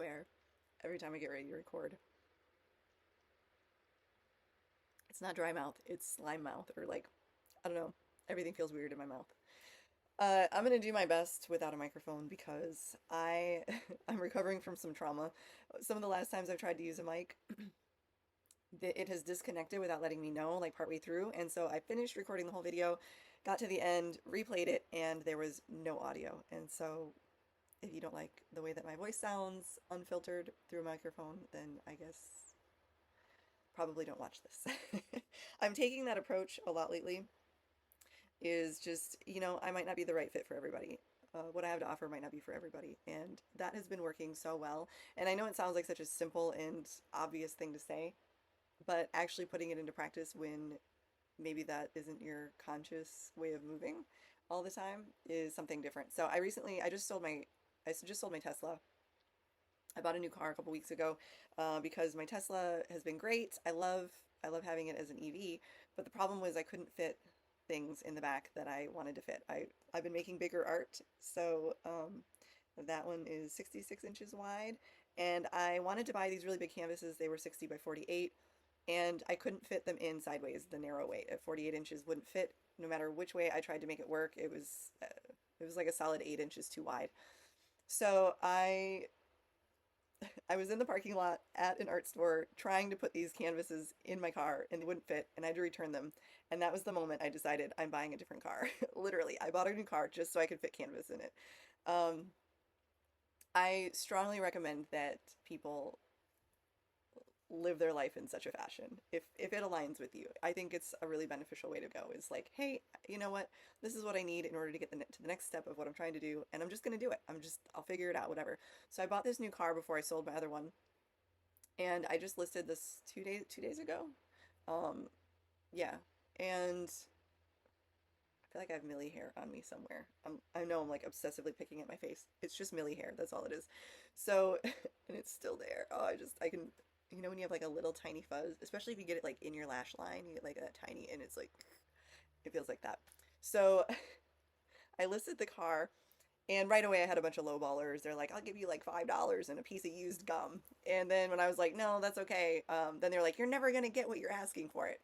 swear, every time I get ready to record. It's not dry mouth, it's slime mouth, or like, I don't know. Everything feels weird in my mouth. I'm gonna do my best without a microphone because I'm recovering from some trauma. Some of the last times I've tried to use a mic, it has disconnected without letting me know, like partway through. And so I finished recording the whole video, got to the end, replayed it, and there was no audio. And so if you don't like the way that my voice sounds unfiltered through a microphone, then I guess probably don't watch this. I'm taking that approach a lot lately, is just, I might not be the right fit for everybody. What I have to offer might not be for everybody. And that has been working so well. And I know it sounds like such a simple and obvious thing to say, but actually putting it into practice when maybe that isn't your conscious way of moving all the time is something different. So I just sold my Tesla. I bought a new car a couple weeks ago because my Tesla has been great. I love having it as an EV, but the problem was I couldn't fit things in the back that I wanted to fit. I've been making bigger art, so that one is 66 inches wide, and I wanted to buy these really big canvases. They were 60 by 48, and I couldn't fit them in sideways. The narrow way at 48 inches wouldn't fit no matter which way I tried to make it work. It was like a solid 8 inches too wide. So I was in the parking lot at an art store trying to put these canvases in my car and they wouldn't fit and I had to return them. And that was the moment I decided I'm buying a different car. Literally, I bought a new car just so I could fit canvas in it. Um, I strongly recommend that people live their life in such a fashion if it aligns with you. I think it's a really beneficial way to go. Is like, hey, you know what, this is what I need in order to get to the next step of what I'm trying to do, and I'm just going to do it. I'll figure it out, whatever. So I bought this new car before I sold my other one, and I just listed this 2 days ago. um yeah, and I feel like I have Millie hair on me somewhere. I know I'm like obsessively picking at my face. It's just Millie hair. That's all it is. So, and it's still there. Oh, I can, when you have like a little tiny fuzz, especially if you get it like in your lash line, you get like that tiny, and it's like, it feels like that. So, I listed the car, and right away I had a bunch of lowballers. They're like, I'll give you like $5 and a piece of used gum. And then when I was like, no, that's okay, then they're like, you're never gonna get what you're asking for it.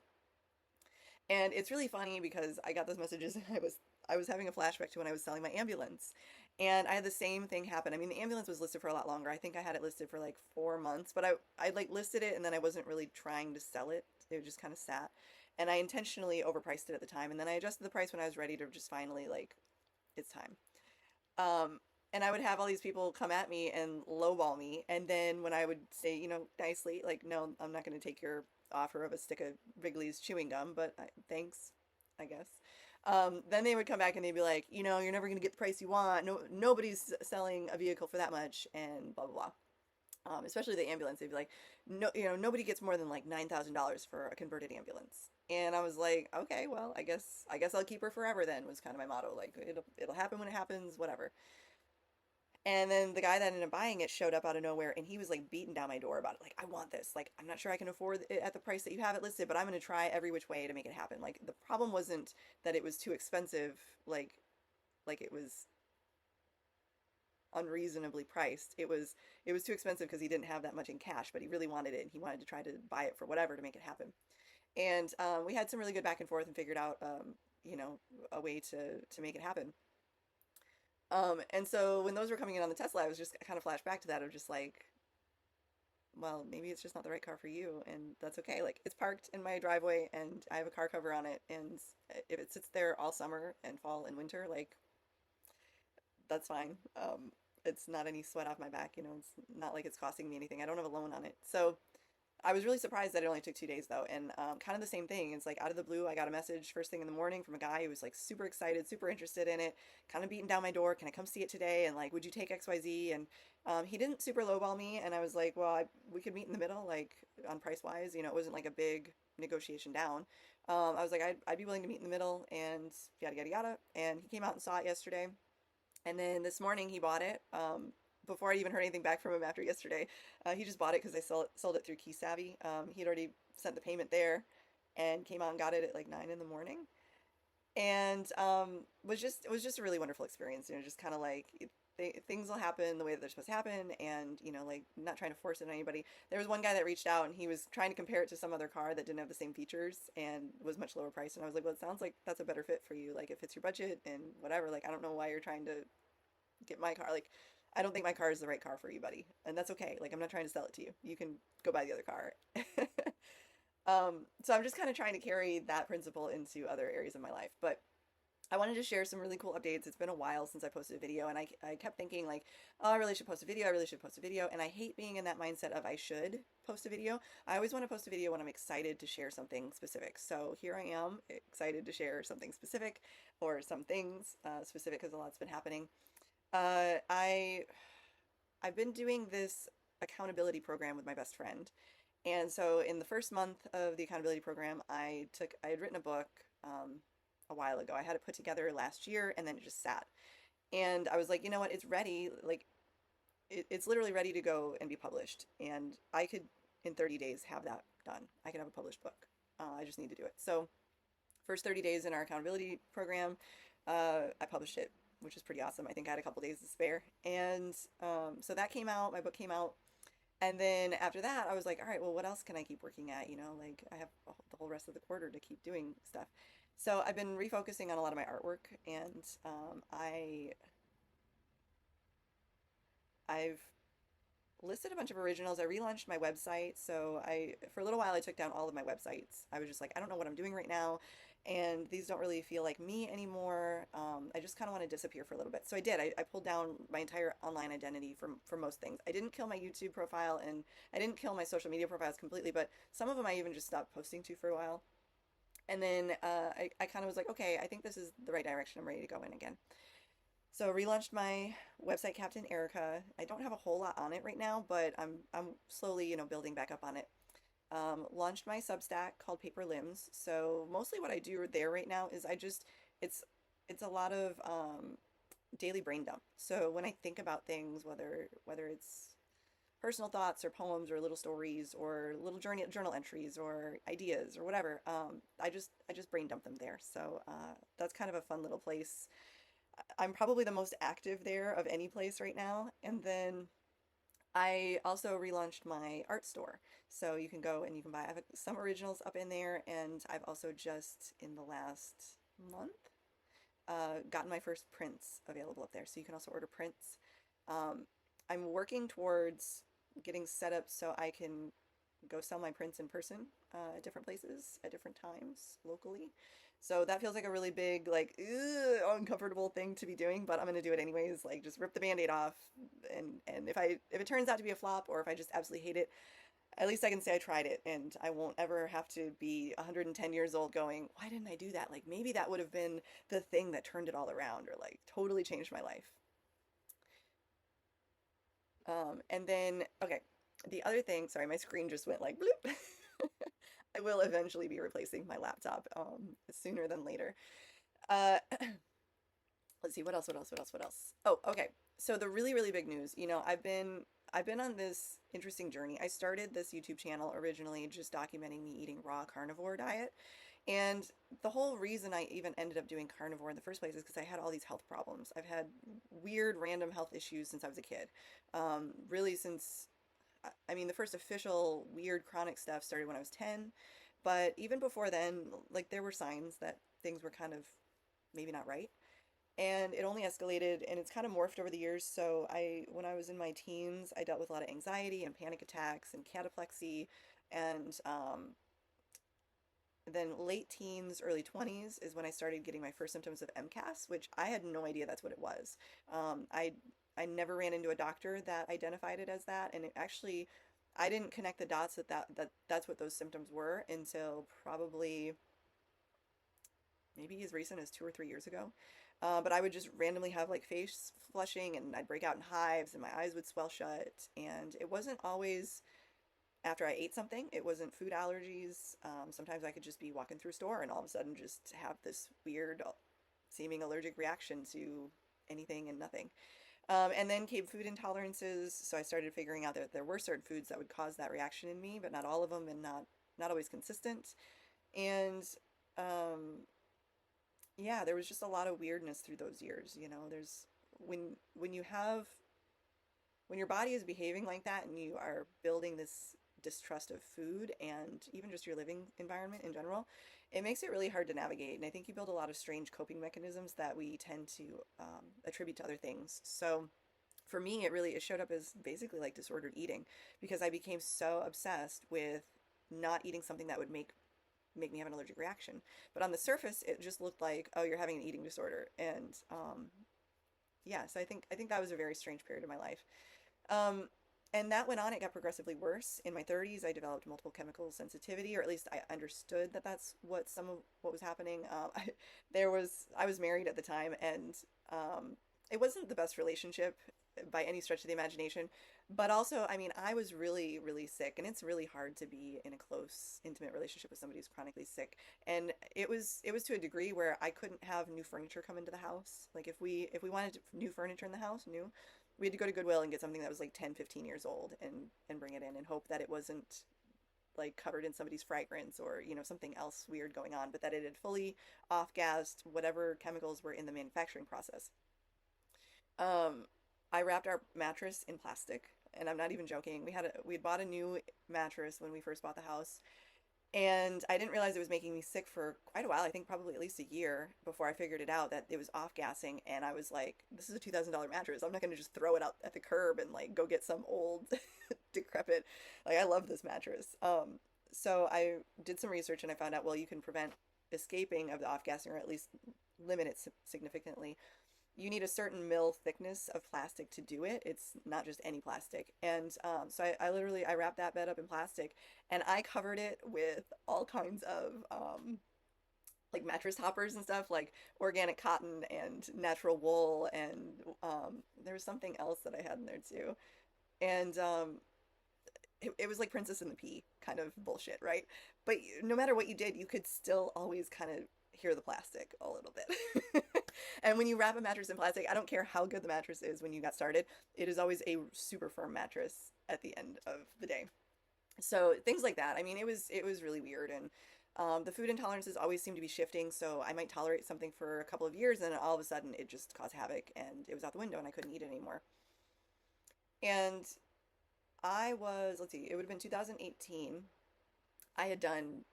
And it's really funny because I got those messages and I was having a flashback to when I was selling my ambulance. And I had the same thing happen. I mean, the ambulance was listed for a lot longer. I think I had it listed for like 4 months, but I like listed it and then I wasn't really trying to sell it. It just kind of sat. And I intentionally overpriced it at the time. And then I adjusted the price when I was ready to just finally like, it's time. And I would have all these people come at me and lowball me. And then when I would say, nicely, like, no, I'm not going to take your offer of a stick of Wrigley's chewing gum, but thanks, I guess. Then they would come back and they'd be like, you're never going to get the price you want. No, nobody's selling a vehicle for that much, and blah, blah, blah. Especially the ambulance, they'd be like, no, nobody gets more than like $9,000 for a converted ambulance. And I was like, okay, well, I guess I'll keep her forever then, was kind of my motto. Like, it'll happen when it happens, whatever. And then the guy that ended up buying it showed up out of nowhere and he was like beating down my door about it. Like, I want this. Like, I'm not sure I can afford it at the price that you have it listed, but I'm going to try every which way to make it happen. Like, the problem wasn't that it was too expensive, like it was unreasonably priced. It was too expensive because he didn't have that much in cash, but he really wanted it and he wanted to try to buy it for whatever to make it happen. And we had some really good back and forth and figured out, a way to make it happen. And so when those were coming in on the Tesla, I was just kind of flashed back to that of just like, well, maybe it's just not the right car for you, and that's okay. Like, it's parked in my driveway, and I have a car cover on it, and if it sits there all summer and fall and winter, like, that's fine. It's not any sweat off my back, it's not like it's costing me anything. I don't have a loan on it. So I was really surprised that it only took 2 days though, and kind of the same thing. It's like out of the blue, I got a message first thing in the morning from a guy who was like super excited, super interested in it, kind of beating down my door. Can I come see it today? And like, would you take XYZ? And he didn't super lowball me, and I was like, well, we could meet in the middle, like on price wise. It wasn't like a big negotiation down. I was like, I'd be willing to meet in the middle, and yada yada yada. And he came out and saw it yesterday, and then this morning he bought it. Before I even heard anything back from him after yesterday. He just bought it because I sold it through Key Savvy. He had already sent the payment there and came out and got it at like 9 in the morning. And it was just a really wonderful experience. Just kind of like things will happen the way that they're supposed to happen, and like not trying to force it on anybody. There was one guy that reached out and he was trying to compare it to some other car that didn't have the same features and was much lower price, and I was like, well, it sounds like that's a better fit for you, like it fits your budget and whatever. Like I don't know why you're trying to get my car. Like I don't think my car is the right car for you, buddy, and that's okay. Like I'm not trying to sell it to you. You can go buy the other car. So I'm just kind of trying to carry that principle into other areas of my life. But I wanted to share some really cool updates. It's been a while since I posted a video, and I kept thinking like, oh, I really should post a video. I really should post a video. And I hate being in that mindset of I should post a video. I always want to post a video when I'm excited to share something specific. So here I am, excited to share something specific, or some things specific, because a lot's been happening. Uh, I I've been doing this accountability program with my best friend. And so in the first month of the accountability program, I had written a book a while ago. I had it put together last year, and then it just sat. And I was like, you know what? It's ready. Like it's literally ready to go and be published. And I could, in 30 days, have that done. I could have a published book. I just need to do it. So first 30 days in our accountability program, I published it, which is pretty awesome. I think I had a couple days to spare. And so that came out, my book came out. And then after that, I was like, all right, well, what else can I keep working at? Like I have the whole rest of the quarter to keep doing stuff. So I've been refocusing on a lot of my artwork, and I've listed a bunch of originals. I relaunched my website. So for a little while, I took down all of my websites. I was just like, I don't know what I'm doing right now, and these don't really feel like me anymore. I just kind of want to disappear for a little bit. So I did. I pulled down my entire online identity for most things. I didn't kill my YouTube profile, and I didn't kill my social media profiles completely, but some of them I even just stopped posting to for a while. And then I kind of was like, okay, I think this is the right direction. I'm ready to go in again. So relaunched my website, Captain Erica. I don't have a whole lot on it right now, but I'm slowly, building back up on it. Launched my Substack called Paper Limbs. So mostly what I do there right now is it's a lot of daily brain dump. So when I think about things, whether it's personal thoughts or poems or little stories or little journal entries or ideas or whatever, I just brain dump them there. So that's kind of a fun little place. I'm probably the most active there of any place right now. And then I also relaunched my art store. So you can go and you can buy, I have some originals up in there, and I've also just in the last month gotten my first prints available up there. So you can also order prints. I'm working towards getting set up so I can go sell my prints in person at different places at different times locally. So that feels like a really big, like, uncomfortable thing to be doing, but I'm gonna do it anyways. Like, just rip the band-aid off, and if it turns out to be a flop, or if I just absolutely hate it, at least I can say I tried it, and I won't ever have to be 110 years old going, why didn't I do that? Like, maybe that would have been the thing that turned it all around, or like totally changed my life. And then, okay, the other thing, sorry, my screen just went like bloop. I will eventually be replacing my laptop sooner than later. Uh, let's see, what else, what else, what else, what else? Oh, okay. So the really, really big news, I've been on this interesting journey. I started this YouTube channel originally just documenting me eating raw carnivore diet. And the whole reason I even ended up doing carnivore in the first place is because I had all these health problems. I've had weird random health issues since I was a kid. Really since, I mean, the first official weird chronic stuff started when I was 10. But even before then, like there were signs that things were kind of maybe not right. And it only escalated, and it's kind of morphed over the years. So when I was in my teens, I dealt with a lot of anxiety and panic attacks and cataplexy, and then late teens, early 20s is when I started getting my first symptoms of MCAS, which I had no idea that's what it was. I never ran into a doctor that identified it as that, and it actually I didn't connect the dots that's what those symptoms were until probably maybe as recent as 2 or 3 years ago. But I would just randomly have like face flushing, and I'd break out in hives, and my eyes would swell shut. And it wasn't always after I ate something. It wasn't food allergies. Sometimes I could just be walking through a store and all of a sudden just have this weird seeming allergic reaction to anything and nothing. And then came food intolerances. So I started figuring out that there were certain foods that would cause that reaction in me, but not all of them, and not always consistent. And yeah, there was just a lot of weirdness through those years. There's when you have when your body is behaving like that and you are building this distrust of food and even just your living environment in general, it makes it really hard to navigate. And I think you build a lot of strange coping mechanisms that we tend to attribute to other things. So for me, it showed up as basically like disordered eating because I became so obsessed with not eating something that would make me have an allergic reaction. But on the surface, it just looked like, oh, you're having an eating disorder. And yeah, so I think that was a very strange period of my life. Um, and that went on. It got progressively worse. In my 30s, I developed multiple chemical sensitivity, or at least I understood that that's what some of what was happening. I was married at the time, and it wasn't the best relationship by any stretch of the imagination. But also, I mean, I was really, really sick, and it's really hard to be in a close, intimate relationship with somebody who's chronically sick. And it was to a degree where I couldn't have new furniture come into the house. Like if we wanted new furniture in the house, new, we had to go to Goodwill and get something that was like 10, 15 years old and bring it in and hope that it wasn't like covered in somebody's fragrance or, something else weird going on, but that it had fully off-gassed whatever chemicals were in the manufacturing process. Um, I wrapped our mattress in plastic, and I'm not even joking. We had bought a new mattress when we first bought the house, and I didn't realize it was making me sick for quite a while. I think probably at least a year before I figured it out that it was off gassing. And I was like, this is a $2,000 mattress. I'm not going to just throw it out at the curb and like go get some old decrepit. Like I love this mattress. So I did some research and I found out, well, you can prevent escaping of the off gassing or at least limit it significantly. You need a certain mil thickness of plastic to do it. It's not just any plastic. And so I literally I wrapped that bed up in plastic and I covered it with all kinds of like mattress toppers and stuff, like organic cotton and natural wool, and there was something else that I had in there too. And it was like Princess and the Pea kind of bullshit, right? But no matter what you did, you could still always kind of hear the plastic a little bit. And when you wrap a mattress in plastic, I don't care how good the mattress is when you got started, it is always a super firm mattress at the end of the day. So things like that. I mean, it was really weird, and the food intolerances always seem to be shifting. So I might tolerate something for a couple of years, and then all of a sudden it just caused havoc, and it was out the window, and I couldn't eat it anymore. And let's see, it would have been 2018. I had done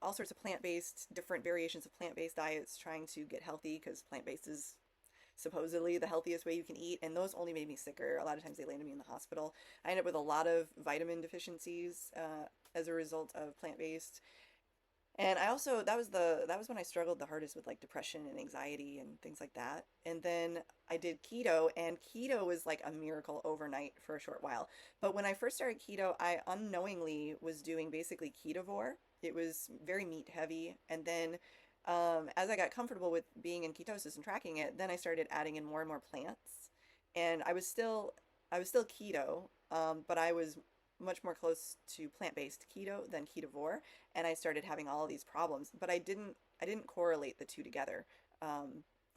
all sorts of plant-based, different variations of plant-based diets, trying to get healthy because plant-based is supposedly the healthiest way you can eat, and those only made me sicker. A lot of times they landed me in the hospital. I ended up with a lot of vitamin deficiencies as a result of plant-based. And I also that was when I struggled the hardest with like depression and anxiety and things like that. And then I did keto, and keto was like a miracle overnight for a short while. But when I first started keto, I unknowingly was doing basically ketovore. It was very meat heavy, and then as I got comfortable with being in ketosis and tracking it, then I started adding in more and more plants. And I was still keto, but I was much more close to plant-based keto than ketovore, and I started having all of these problems. But I didn't correlate the two together.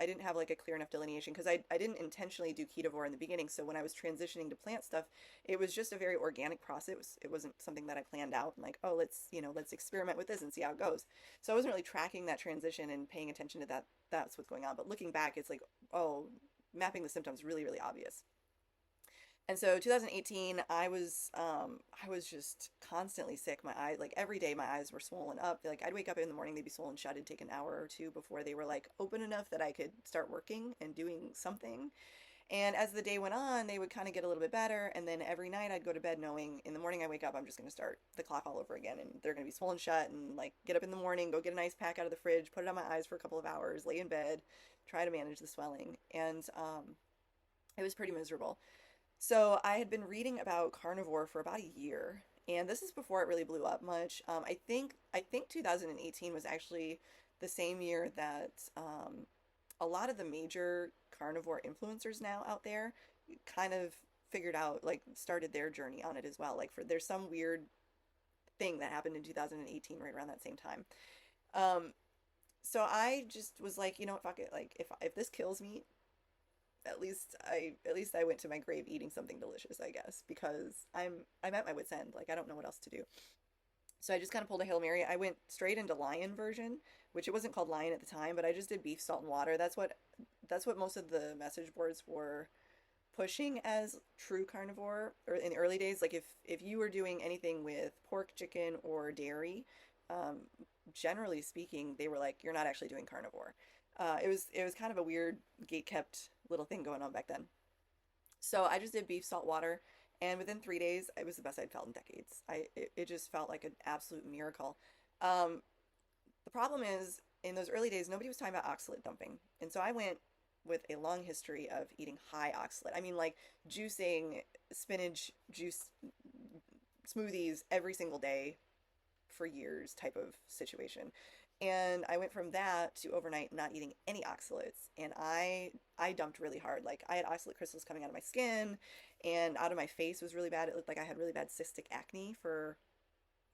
I didn't have like a clear enough delineation because I didn't intentionally do ketovore in the beginning. So when I was transitioning to plant stuff, it was just a very organic process. It wasn't something that I planned out and like, oh, let's experiment with this and see how it goes. So I wasn't really tracking that transition and paying attention to that. That's what's going on. But looking back, it's like, oh, mapping the symptoms really, really obvious. And so 2018, I was just constantly sick. My eyes, like every day, my eyes were swollen up. Like I'd wake up in the morning, they'd be swollen shut. It'd take an hour or two before they were like open enough that I could start working and doing something. And as the day went on, they would kind of get a little bit better. And then every night I'd go to bed knowing in the morning I wake up, I'm just going to start the clock all over again. And they're going to be swollen shut and like get up in the morning, go get an ice pack out of the fridge, put it on my eyes for a couple of hours, lay in bed, try to manage the swelling. And it was pretty miserable. So I had been reading about carnivore for about a year, and this is before it really blew up much. I think 2018 was actually the same year that a lot of the major carnivore influencers now out there kind of figured out, like, started their journey on it as well. Like, there's some weird thing that happened in 2018 right around that same time. Um, so I just was like, you know what, fuck it. Like, if this kills me, at least I went to my grave eating something delicious, I guess, because I'm at my wit's end. Like I don't know what else to do. So I just kind of pulled a Hail Mary. I went straight into lion version, which it wasn't called lion at the time, but I just did beef, salt, and water. that's what most of the message boards were pushing as true carnivore, or in the early days. Like if you were doing anything with pork, chicken, or dairy, um, generally speaking, they were like, you're not actually doing carnivore. It was kind of a weird gate kept little thing going on back then. So I just did beef salt water, and within 3 days, it was the best I'd felt in decades. It just felt like an absolute miracle. Um, the problem is, in those early days, nobody was talking about oxalate dumping, and so I went with a long history of eating high oxalate. I mean, like juicing spinach juice smoothies every single day for years type of situation. And I went from that to overnight not eating any oxalates, and I dumped really hard. Like I had oxalate crystals coming out of my skin and out of my face was really bad. It looked like I had really bad cystic acne for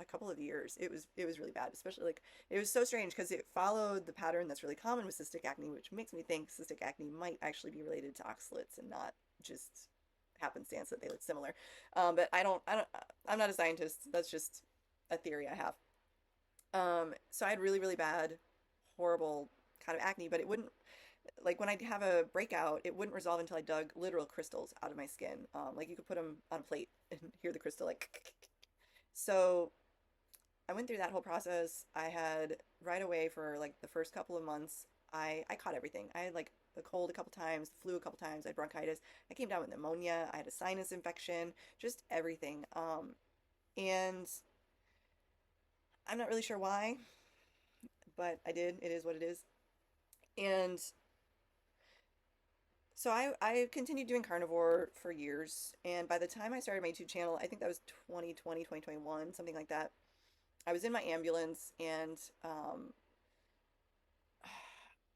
a couple of years. It was really bad, especially like it was so strange because it followed the pattern that's really common with cystic acne, which makes me think cystic acne might actually be related to oxalates and not just happenstance that they look similar. But I'm not a scientist. That's just a theory I have. So I had really, really bad, horrible kind of acne, but it wouldn't, like when I'd have a breakout, it wouldn't resolve until I dug literal crystals out of my skin. Like you could put them on a plate and hear the crystal like. So I went through that whole process. I had right away for like the first couple of months, I caught everything. I had like the cold a couple times, the flu a couple times, I had bronchitis. I came down with pneumonia. I had a sinus infection, just everything. And I'm not really sure why, but I did. It is what it is. And so I continued doing carnivore for years. And by the time I started my YouTube channel, I think that was 2020, 2021, something like that. I was in my ambulance, and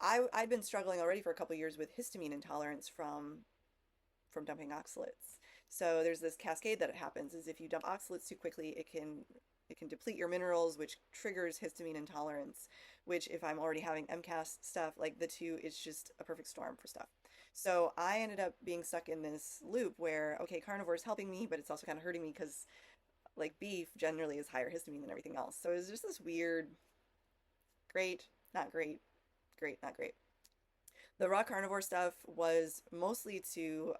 I'd been struggling already for a couple years with histamine intolerance from dumping oxalates. So there's this cascade that happens is if you dump oxalates too quickly, it can deplete your minerals, which triggers histamine intolerance, which if I'm already having MCAS stuff, like the two, it's just a perfect storm for stuff. So I ended up being stuck in this loop where, okay, carnivore is helping me, but it's also kind of hurting me because like beef generally is higher histamine than everything else. So it was just this weird, great, not great, great, not great. The raw carnivore stuff was mostly to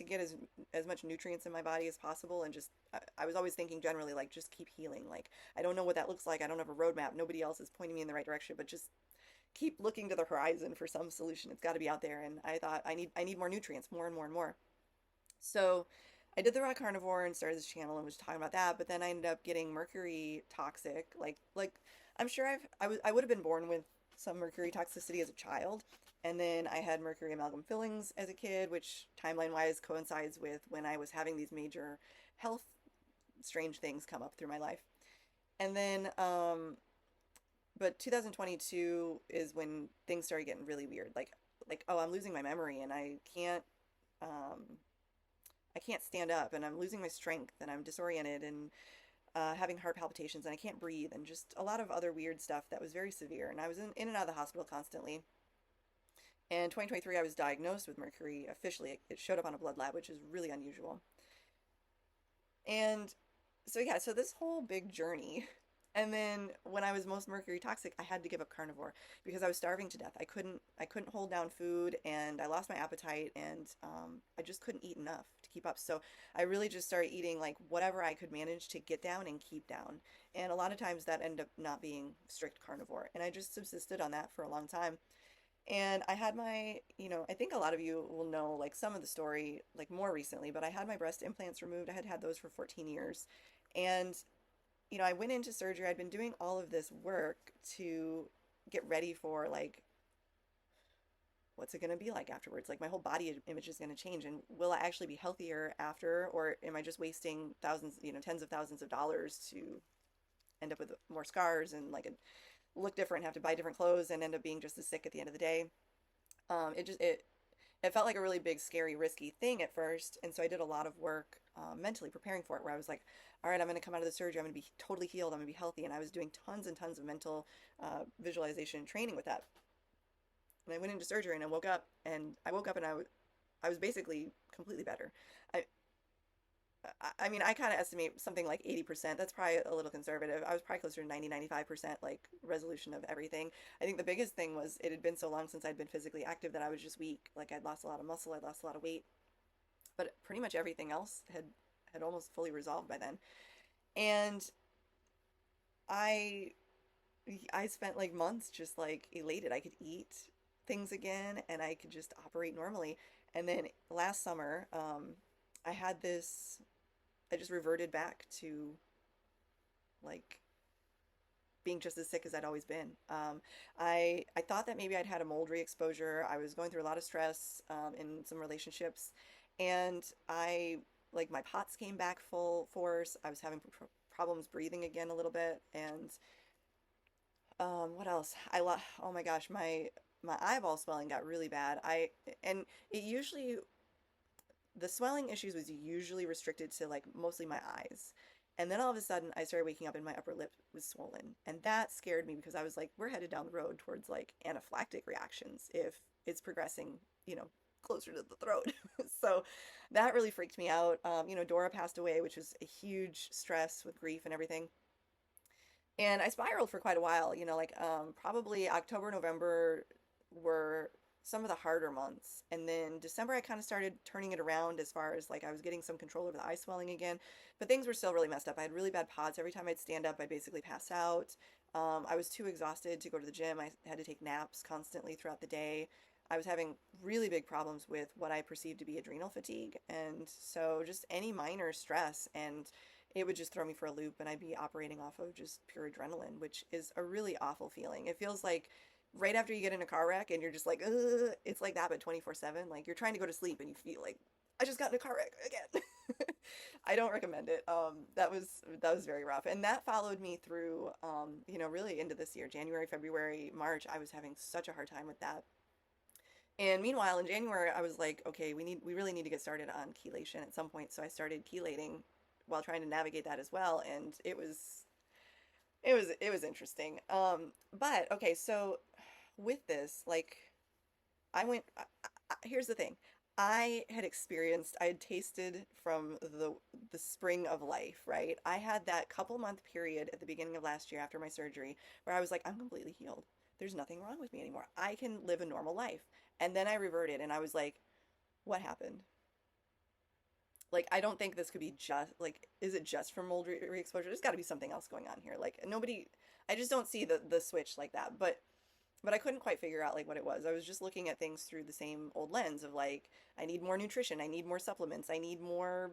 get as much nutrients in my body as possible, and just I was always thinking generally like just keep healing. Like I don't know what that looks like. I don't have a roadmap. Nobody else is pointing me in the right direction, but just keep looking to the horizon for some solution. It's got to be out there. And I thought I need more nutrients, more and more and more. So I did the raw carnivore and started this channel and was talking about that, but then I ended up getting mercury toxic. Like I'm sure I would have been born with some mercury toxicity as a child. And then I had mercury amalgam fillings as a kid, which timeline wise coincides with when I was having these major health strange things come up through my life. And then but 2022 is when things started getting really weird. Like oh, I'm losing my memory and um I can't stand up, and I'm losing my strength, and I'm disoriented, and having heart palpitations, and I can't breathe, and just a lot of other weird stuff that was very severe. And I was in and out of the hospital constantly. In 2023, I was diagnosed with mercury officially. It showed up on a blood lab, which is really unusual. And so, yeah, so this whole big journey. And then when I was most mercury toxic, I had to give up carnivore because I was starving to death. I couldn't hold down food, and I lost my appetite, and I just couldn't eat enough to keep up. So I really just started eating like whatever I could manage to get down and keep down. And a lot of times that ended up not being strict carnivore. And I just subsisted on that for a long time. And I had I think a lot of you will know like some of the story like more recently, but I had my breast implants removed. I had had those for 14 years. And, I went into surgery. I'd been doing all of this work to get ready for like, what's it going to be like afterwards? Like my whole body image is going to change. And will I actually be healthier after, or am I just wasting thousands, tens of thousands of dollars to end up with more scars and like look different, have to buy different clothes, and end up being just as sick at the end of the day. It felt like a really big, scary, risky thing at first, and so I did a lot of work mentally preparing for it. Where I was like, "All right, I'm going to come out of the surgery. I'm going to be totally healed. I'm going to be healthy." And I was doing tons and tons of mental visualization training with that. And I went into surgery, and I woke up, and I was basically completely better. I I mean, I kind of estimate something like 80%. That's probably a little conservative. I was probably closer to 90-95% like resolution of everything. I think the biggest thing was it had been so long since I'd been physically active that I was just weak. Like I'd lost a lot of muscle, I'd lost a lot of weight, but pretty much everything else had almost fully resolved by then. And I I spent like months just like elated. I could eat things again and I could just operate normally. And then last summer, I had this, I just reverted back to like being just as sick as I'd always been. I thought that maybe I'd had a mold re-exposure. I was going through a lot of stress in some relationships, and I like my POTS came back full force. I was having problems breathing again a little bit, and what else? Oh my gosh, my eyeball swelling got really bad. And it usually the swelling issues was usually restricted to like mostly my eyes. And then all of a sudden I started waking up and my upper lip was swollen. And that scared me because I was like, we're headed down the road towards like anaphylactic reactions if it's progressing, closer to the throat. So that really freaked me out. Dora passed away, which was a huge stress with grief and everything. And I spiraled for quite a while, probably October, November were some of the harder months. And then December, I kind of started turning it around as far as like I was getting some control over the eye swelling again, but things were still really messed up. I had really bad POTS. Every time I'd stand up, I'd basically pass out. I was too exhausted to go to the gym. I had to take naps constantly throughout the day. I was having really big problems with what I perceived to be adrenal fatigue. And so just any minor stress and it would just throw me for a loop and I'd be operating off of just pure adrenaline, which is a really awful feeling. It feels like right after you get in a car wreck and you're just like, ugh, it's like that, but 24/7. Like you're trying to go to sleep and you feel like, I just got in a car wreck again. I don't recommend it. That was very rough. And that followed me through, really into this year, January, February, March. I was having such a hard time with that. And meanwhile, in January, I was like, okay, we really need to get started on chelation at some point. So I started chelating while trying to navigate that as well. And it was interesting. But okay, so with this, like, I went. Here's the thing. I had tasted from the spring of life, right? I had that couple month period at the beginning of last year after my surgery where I was like, I'm completely healed. There's nothing wrong with me anymore. I can live a normal life. And then I reverted and I was like, what happened? Like, I don't think this could be just like, is it just from mold re-exposure? There's got to be something else going on here. Like, nobody, I just don't see the switch like that. But I couldn't quite figure out like what it was. I was just looking at things through the same old lens of like, I need more nutrition, I need more supplements, I need more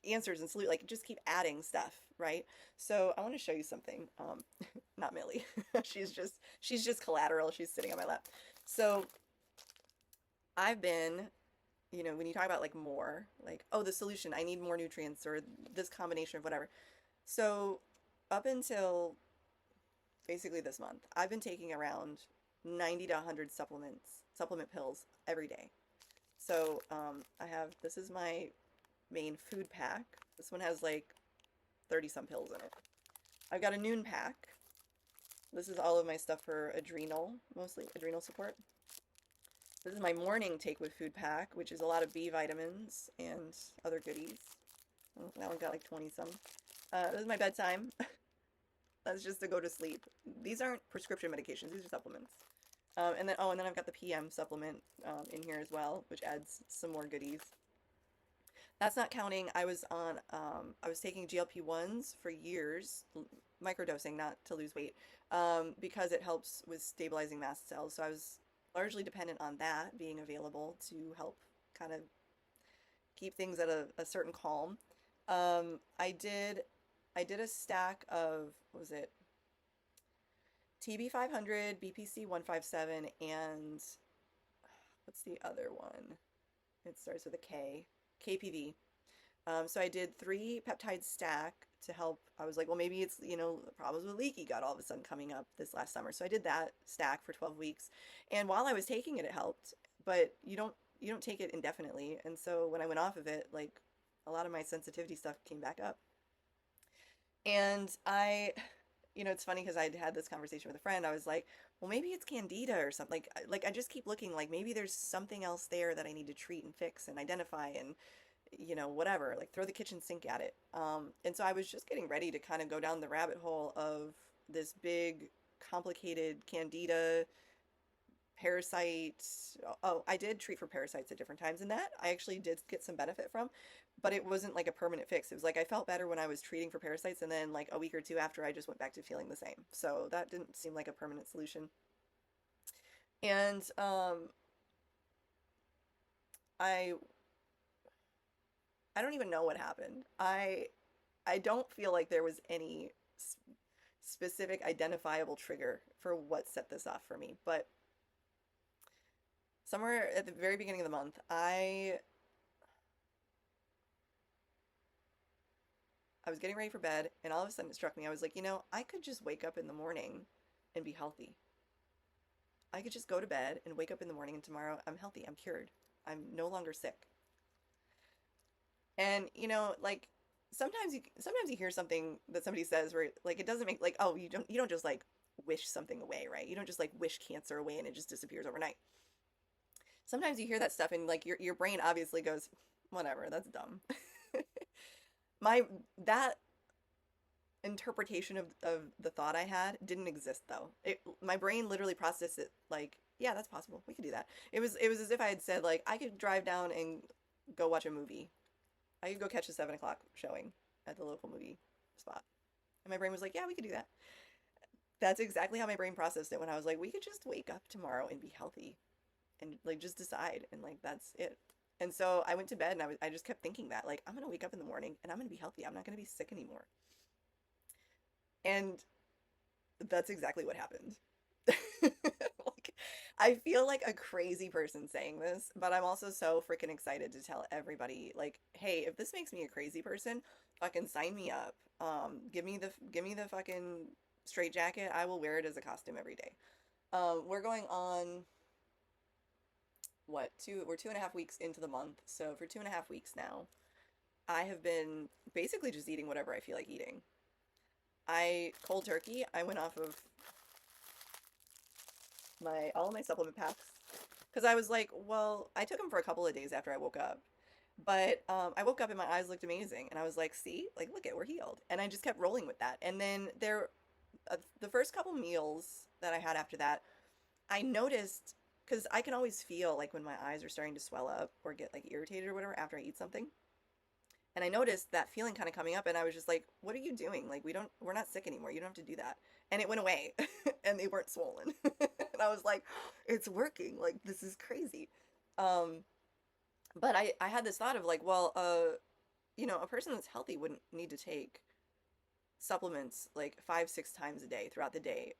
answers and like just keep adding stuff, right? So I want to show you something. Not Millie. she's just collateral. She's sitting on my lap. So I've been, when you talk about like more, like, oh, the solution, I need more nutrients or this combination of whatever. So up until basically this month, I've been taking around 90 to 100 supplement pills every day. So this is my main food pack. This one has like 30 some pills in it. I've got a noon pack. This is all of my stuff for mostly adrenal support. This is my morning take with food pack, which is a lot of B vitamins and other goodies. Oh, that one got like 20 some. This is my bedtime. That's just to go to sleep. These aren't prescription medications, these are supplements. And then I've got the PM supplement in here as well, which adds some more goodies. That's not counting, I was taking GLP-1s for years, microdosing, not to lose weight, because it helps with stabilizing mast cells. So I was largely dependent on that being available to help kind of keep things at a certain calm. I did a stack of, what was it? TB 500, BPC 157, and what's the other one? It starts with a K. KPV. So I did 3 peptide stack to help. I was like, well, maybe it's, problems with leaky gut all of a sudden coming up this last summer. So I did that stack for 12 weeks. And while I was taking it, it helped. But you don't take it indefinitely. And so when I went off of it, like a lot of my sensitivity stuff came back up. And it's funny because I'd had this conversation with a friend. I was like, well, maybe it's candida or something. Like I just keep looking like maybe there's something else there that I need to treat and fix and identify. And whatever, like throw the kitchen sink at it. And so I was just getting ready to kind of go down the rabbit hole of this big, complicated candida parasites. Oh, I did treat for parasites at different times, and that I actually did get some benefit from, but it wasn't like a permanent fix. It was like I felt better when I was treating for parasites, and then like a week or two after, I just went back to feeling the same. So that didn't seem like a permanent solution. And I I don't even know what happened. I don't feel like there was any specific identifiable trigger for what set this off for me, but somewhere at the very beginning of the month, I was getting ready for bed, and all of a sudden it struck me. I was like, I could just wake up in the morning and be healthy. I could just go to bed and wake up in the morning, and tomorrow I'm healthy. I'm cured. I'm no longer sick. And like sometimes you hear something that somebody says where like it doesn't make like, oh, you don't just like wish something away, right? You don't just like wish cancer away and it just disappears overnight. Sometimes you hear that stuff and like your brain obviously goes, whatever, that's dumb. My that interpretation of the thought I had didn't exist though. My brain literally processed it like, yeah, that's possible. We could do that. It was as if I had said like I could drive down and go watch a movie. I could go catch a 7 o'clock showing at the local movie spot. And my brain was like, yeah, we could do that. That's exactly how my brain processed it when I was like, we could just wake up tomorrow and be healthy and like just decide and like that's it. And so I went to bed and I just kept thinking that like I'm gonna wake up in the morning and I'm gonna be healthy. I'm not gonna be sick anymore. And that's exactly what happened. Like, I feel like a crazy person saying this, but I'm also so freaking excited to tell everybody, like, hey, if this makes me a crazy person, fucking sign me up. Give me the fucking straight jacket. I will wear it as a costume every day. We're going on what, we're 2.5 weeks into the month. So for 2.5 weeks now, I have been basically just eating whatever I feel like eating. I cold turkey. I went off of all of my supplement packs because I was like, well, I took them for a couple of days after I woke up, but I woke up and my eyes looked amazing, and I was like, see, like, look it, we're healed, and I just kept rolling with that. And then the first couple meals that I had after that, I noticed because I can always feel like when my eyes are starting to swell up or get like irritated or whatever after I eat something. And I noticed that feeling kind of coming up, and I was just like, what are you doing? Like, we're not sick anymore. You don't have to do that. And it went away, and they weren't swollen. And I was like, it's working. Like, this is crazy. Um, but I had this thought of like, well, a person that's healthy wouldn't need to take supplements like 5, 6 times a day throughout the day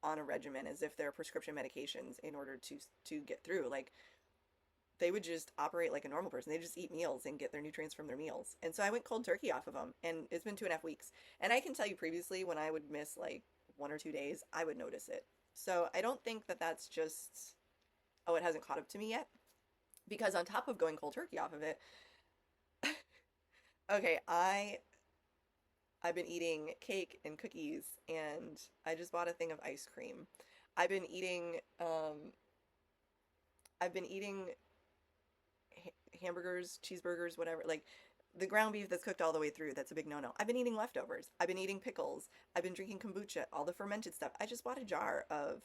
on a regimen as if they're prescription medications in order to get through. Like, they would just operate like a normal person. They just eat meals and get their nutrients from their meals. And so I went cold turkey off of them, and it's been 2.5 weeks. And I can tell you previously when I would miss like 1 or 2 days, I would notice it. So I don't think that that's just, oh, it hasn't caught up to me yet. Because on top of going cold turkey off of it, okay, I've been eating cake and cookies, and I just bought a thing of ice cream. I've been eating I've been eating hamburgers, cheeseburgers, whatever, like the ground beef that's cooked all the way through. That's a big no-no. I've been eating leftovers. I've been eating pickles. I've been drinking kombucha, all the fermented stuff. I just bought a jar of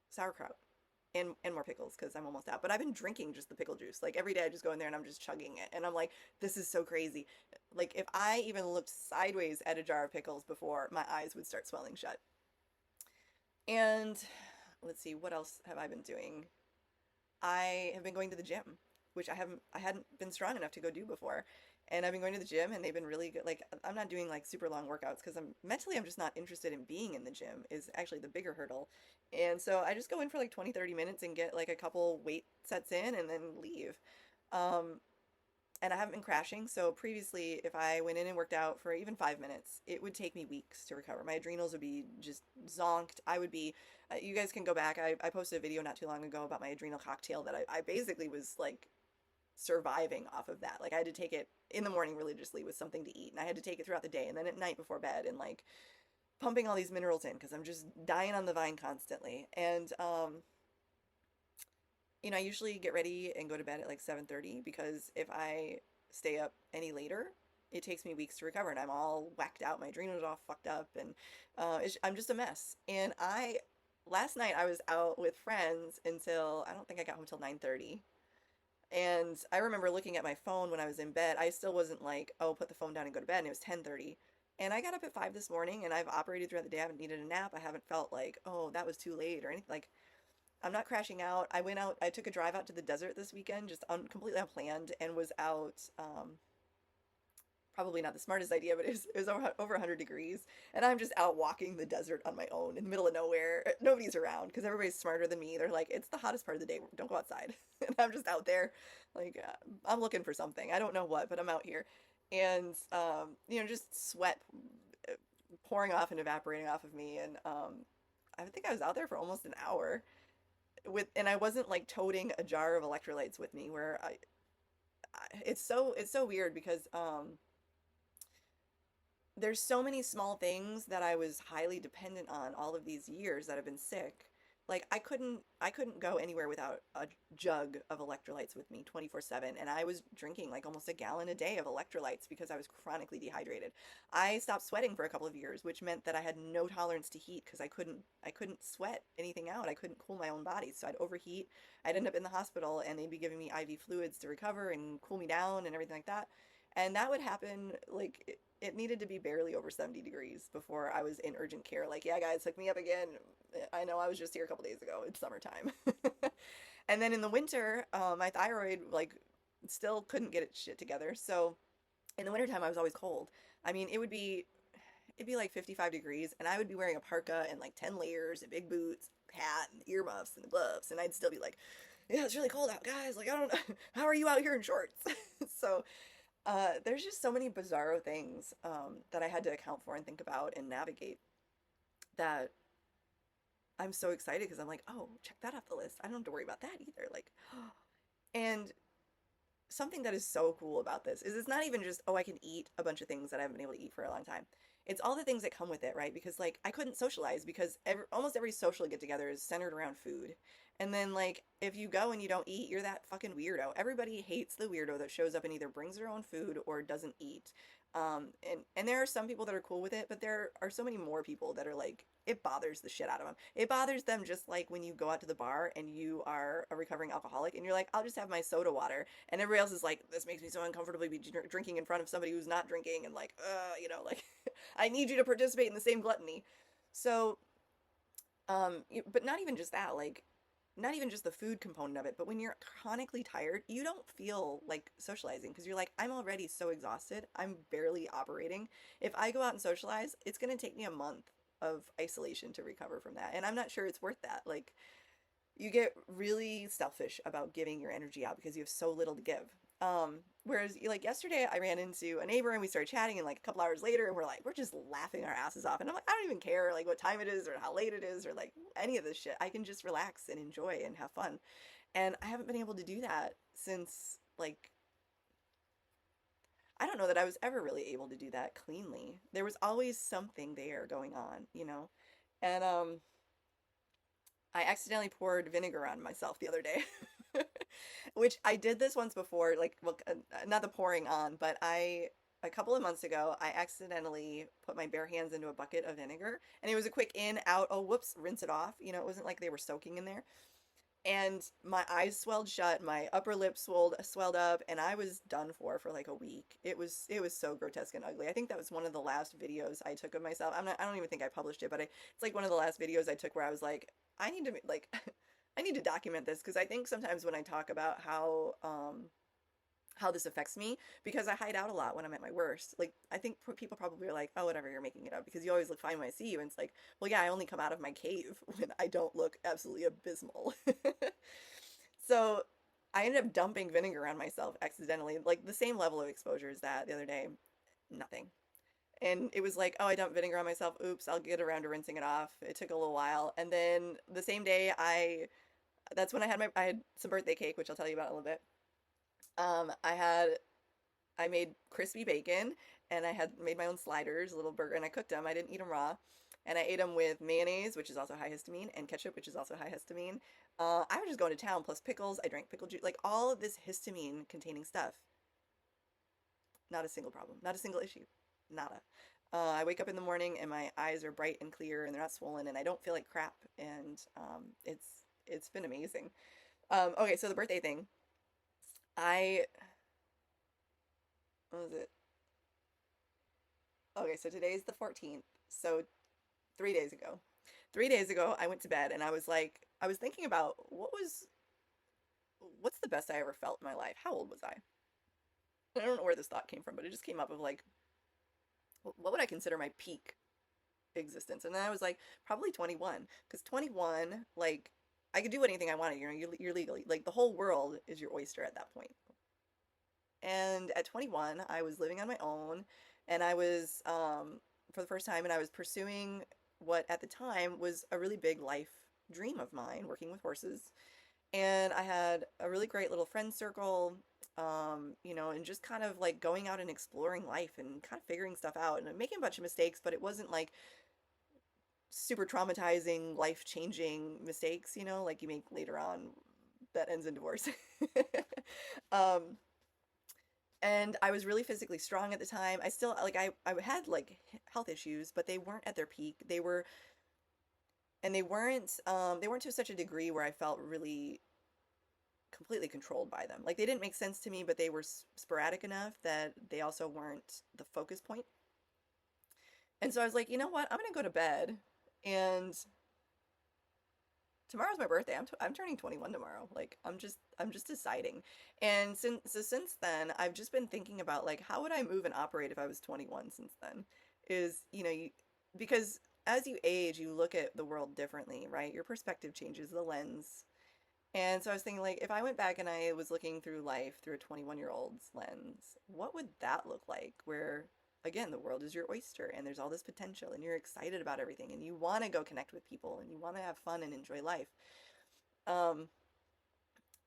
sauerkraut and more pickles because I'm almost out. But I've been drinking just the pickle juice. Like every day I just go in there and I'm just chugging it. And I'm like, this is so crazy. Like if I even looked sideways at a jar of pickles before, my eyes would start swelling shut. And let's see, what else have I been doing? I have been going to the gym, which I hadn't been strong enough to go do before. And I've been going to the gym and they've been really good. Like I'm not doing like super long workouts because I'm just not interested in being in the gym is actually the bigger hurdle. And so I just go in for like 20, 30 minutes and get like a couple weight sets in and then leave. Um, and I haven't been crashing. So previously, if I went in and worked out for even 5 minutes, it would take me weeks to recover. My adrenals would be just zonked. I would be, you guys can go back. I posted a video not too long ago about my adrenal cocktail that I basically was like surviving off of that. Like I had to take it in the morning religiously with something to eat, and I had to take it throughout the day and then at night before bed, and like pumping all these minerals in because I'm just dying on the vine constantly. And I usually get ready and go to bed at like 7:30 because if I stay up any later, it takes me weeks to recover, and I'm all whacked out. My adrenals are all fucked up, and I'm just a mess. And last night I was out with friends until, I don't think I got home till 9:30. And I remember looking at my phone when I was in bed. I still wasn't like, oh, put the phone down and go to bed. And it was 10:30. And I got up at 5 this morning, and I've operated throughout the day. I haven't needed a nap. I haven't felt like, oh, that was too late or anything. Like, I'm not crashing out. I went out, I took a drive out to the desert this weekend, just completely unplanned, and was out, probably not the smartest idea, but it was over 100 degrees. And I'm just out walking the desert on my own in the middle of nowhere. Nobody's around because everybody's smarter than me. They're like, it's the hottest part of the day. Don't go outside. And I'm just out there, like, I'm looking for something. I don't know what, but I'm out here. And, just sweat pouring off and evaporating off of me. And I think I was out there for almost an hour and I wasn't like toting a jar of electrolytes with me where it's so weird because there's so many small things that I was highly dependent on all of these years that I've been sick. Like I couldn't go anywhere without a jug of electrolytes with me 24/7, and I was drinking like almost a gallon a day of electrolytes because I was chronically dehydrated. I stopped sweating for a couple of years, which meant that I had no tolerance to heat because I couldn't sweat anything out. I couldn't cool my own body. So I'd overheat. I'd end up in the hospital and they'd be giving me IV fluids to recover and cool me down and everything like that. And that would happen like it needed to be barely over 70 degrees before I was in urgent care. Like, yeah, guys, hook me up again. I know I was just here a couple days ago. It's summertime. And then in the winter, my thyroid like still couldn't get its shit together. So in the wintertime, I was always cold. I mean, it'd be like 55 degrees, and I would be wearing a parka and like 10 layers and big boots, hat and earmuffs and gloves, and I'd still be like, yeah, it's really cold out, guys. Like, I don't know. How are you out here in shorts? So there's just so many bizarro things that I had to account for and think about and navigate that I'm so excited because I'm like, oh, check that off the list. I don't have to worry about that either. Like, and something that is so cool about this is it's not even just, oh, I can eat a bunch of things that I haven't been able to eat for a long time. It's all the things that come with it, right? Because like I couldn't socialize because almost every social get together is centered around food. And then like if you go and you don't eat, you're that fucking weirdo. Everybody hates the weirdo that shows up and either brings their own food or doesn't eat. And there are some people that are cool with it, but there are so many more people that are like, it bothers the shit out of them. It bothers them just like when you go out to the bar and you are a recovering alcoholic and you're like, I'll just have my soda water. And everybody else is like, this makes me so uncomfortable to be drinking in front of somebody who's not drinking. And like, like, I need you to participate in the same gluttony. So, but not even just that, like, not even just the food component of it, but when you're chronically tired, you don't feel like socializing because you're like, I'm already so exhausted. I'm barely operating. If I go out and socialize, it's going to take me a month of isolation to recover from that. And I'm not sure it's worth that. Like, you get really selfish about giving your energy out because you have so little to give. Whereas like yesterday I ran into a neighbor and we started chatting and like a couple hours later and we're just laughing our asses off. And I'm like, I don't even care like what time it is or how late it is or like any of this shit. I can just relax and enjoy and have fun. And I haven't been able to do that since like, I don't know that I was ever really able to do that cleanly. There was always something there going on, And I accidentally poured vinegar on myself the other day. Which I did this once before, like, well, not the pouring on, but a couple of months ago, I accidentally put my bare hands into a bucket of vinegar, and it was a quick in, out, oh, whoops, rinse it off. It wasn't like they were soaking in there. And my eyes swelled shut, my upper lip swelled up, and I was done for like a week. It was so grotesque and ugly. I think that was one of the last videos I took of myself. I don't even think I published it, but it's like one of the last videos I took where I was like, I need to like I need to document this because I think sometimes when I talk about how this affects me, because I hide out a lot when I'm at my worst, like I think people probably are like, oh, whatever, you're making it up because you always look fine when I see you. And it's like, well, yeah, I only come out of my cave when I don't look absolutely abysmal. So I ended up dumping vinegar on myself accidentally, like the same level of exposure as that the other day. Nothing. And it was like, oh, I dumped vinegar on myself. Oops, I'll get around to rinsing it off. It took a little while. And then the same day that's when I had some birthday cake, which I'll tell you about in a little bit. I made crispy bacon and I had made my own sliders, a little burger, and I cooked them. I didn't eat them raw. And I ate them with mayonnaise, which is also high histamine, and ketchup, which is also high histamine. I was just going to town, plus pickles. I drank pickle juice, like all of this histamine containing stuff. Not a single problem, not a single issue, nada. I wake up in the morning and my eyes are bright and clear and they're not swollen and I don't feel like crap. And it's been amazing. Okay, so the birthday thing. I what was it? Okay, so today's the 14th. So 3 days ago. 3 days ago, I went to bed and I was thinking about what's the best I ever felt in my life? How old was I? I don't know where this thought came from, but it just came up of like, what would I consider my peak existence? And then I was like, probably 21, because 21, like, I could do anything I wanted. You're legally like the whole world is your oyster at that point. And at 21, I was living on my own, and I was for the first time, and I was pursuing what at the time was a really big life dream of mine, working with horses. And I had a really great little friend circle, and just kind of like going out and exploring life and kind of figuring stuff out and making a bunch of mistakes, but it wasn't like super traumatizing, life-changing mistakes, like you make later on that ends in divorce. um, and I was really physically strong at the time. I still like I had like health issues, but they weren't at their peak. They weren't to such a degree where I felt really completely controlled by them. Like they didn't make sense to me, but they were sporadic enough that they also weren't the focus point. And so I was like, you know what? I'm gonna go to bed, and tomorrow's my birthday. I'm turning 21 tomorrow. Like I'm just deciding. And since then, I've just been thinking about like how would I move and operate if I was 21 since then. Is, because as you age, you look at the world differently, right? Your perspective changes, the lens. And so I was thinking, like, if I went back and I was looking through life through a 21-year-old's lens, what would that look like? Where, again, the world is your oyster and there's all this potential and you're excited about everything and you want to go connect with people and you want to have fun and enjoy life. Um,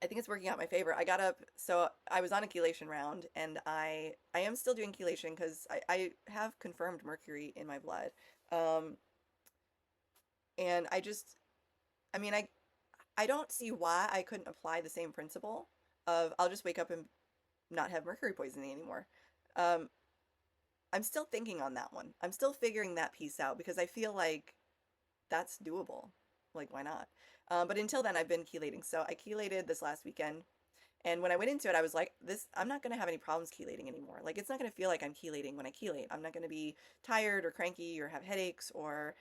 I think it's working out in my favor. I got up, so I was on a chelation round, and I am still doing chelation because I have confirmed mercury in my blood. Um, and I mean, I don't see why I couldn't apply the same principle of I'll just wake up and not have mercury poisoning anymore. Um, I'm still thinking on that one. I'm still figuring that piece out because I feel like that's doable. Like, why not? But until then, I've been chelating. So I chelated this last weekend. And when I went into it, I was like, I'm not going to have any problems chelating anymore. Like, it's not going to feel like I'm chelating when I chelate. I'm not going to be tired or cranky or have headaches or,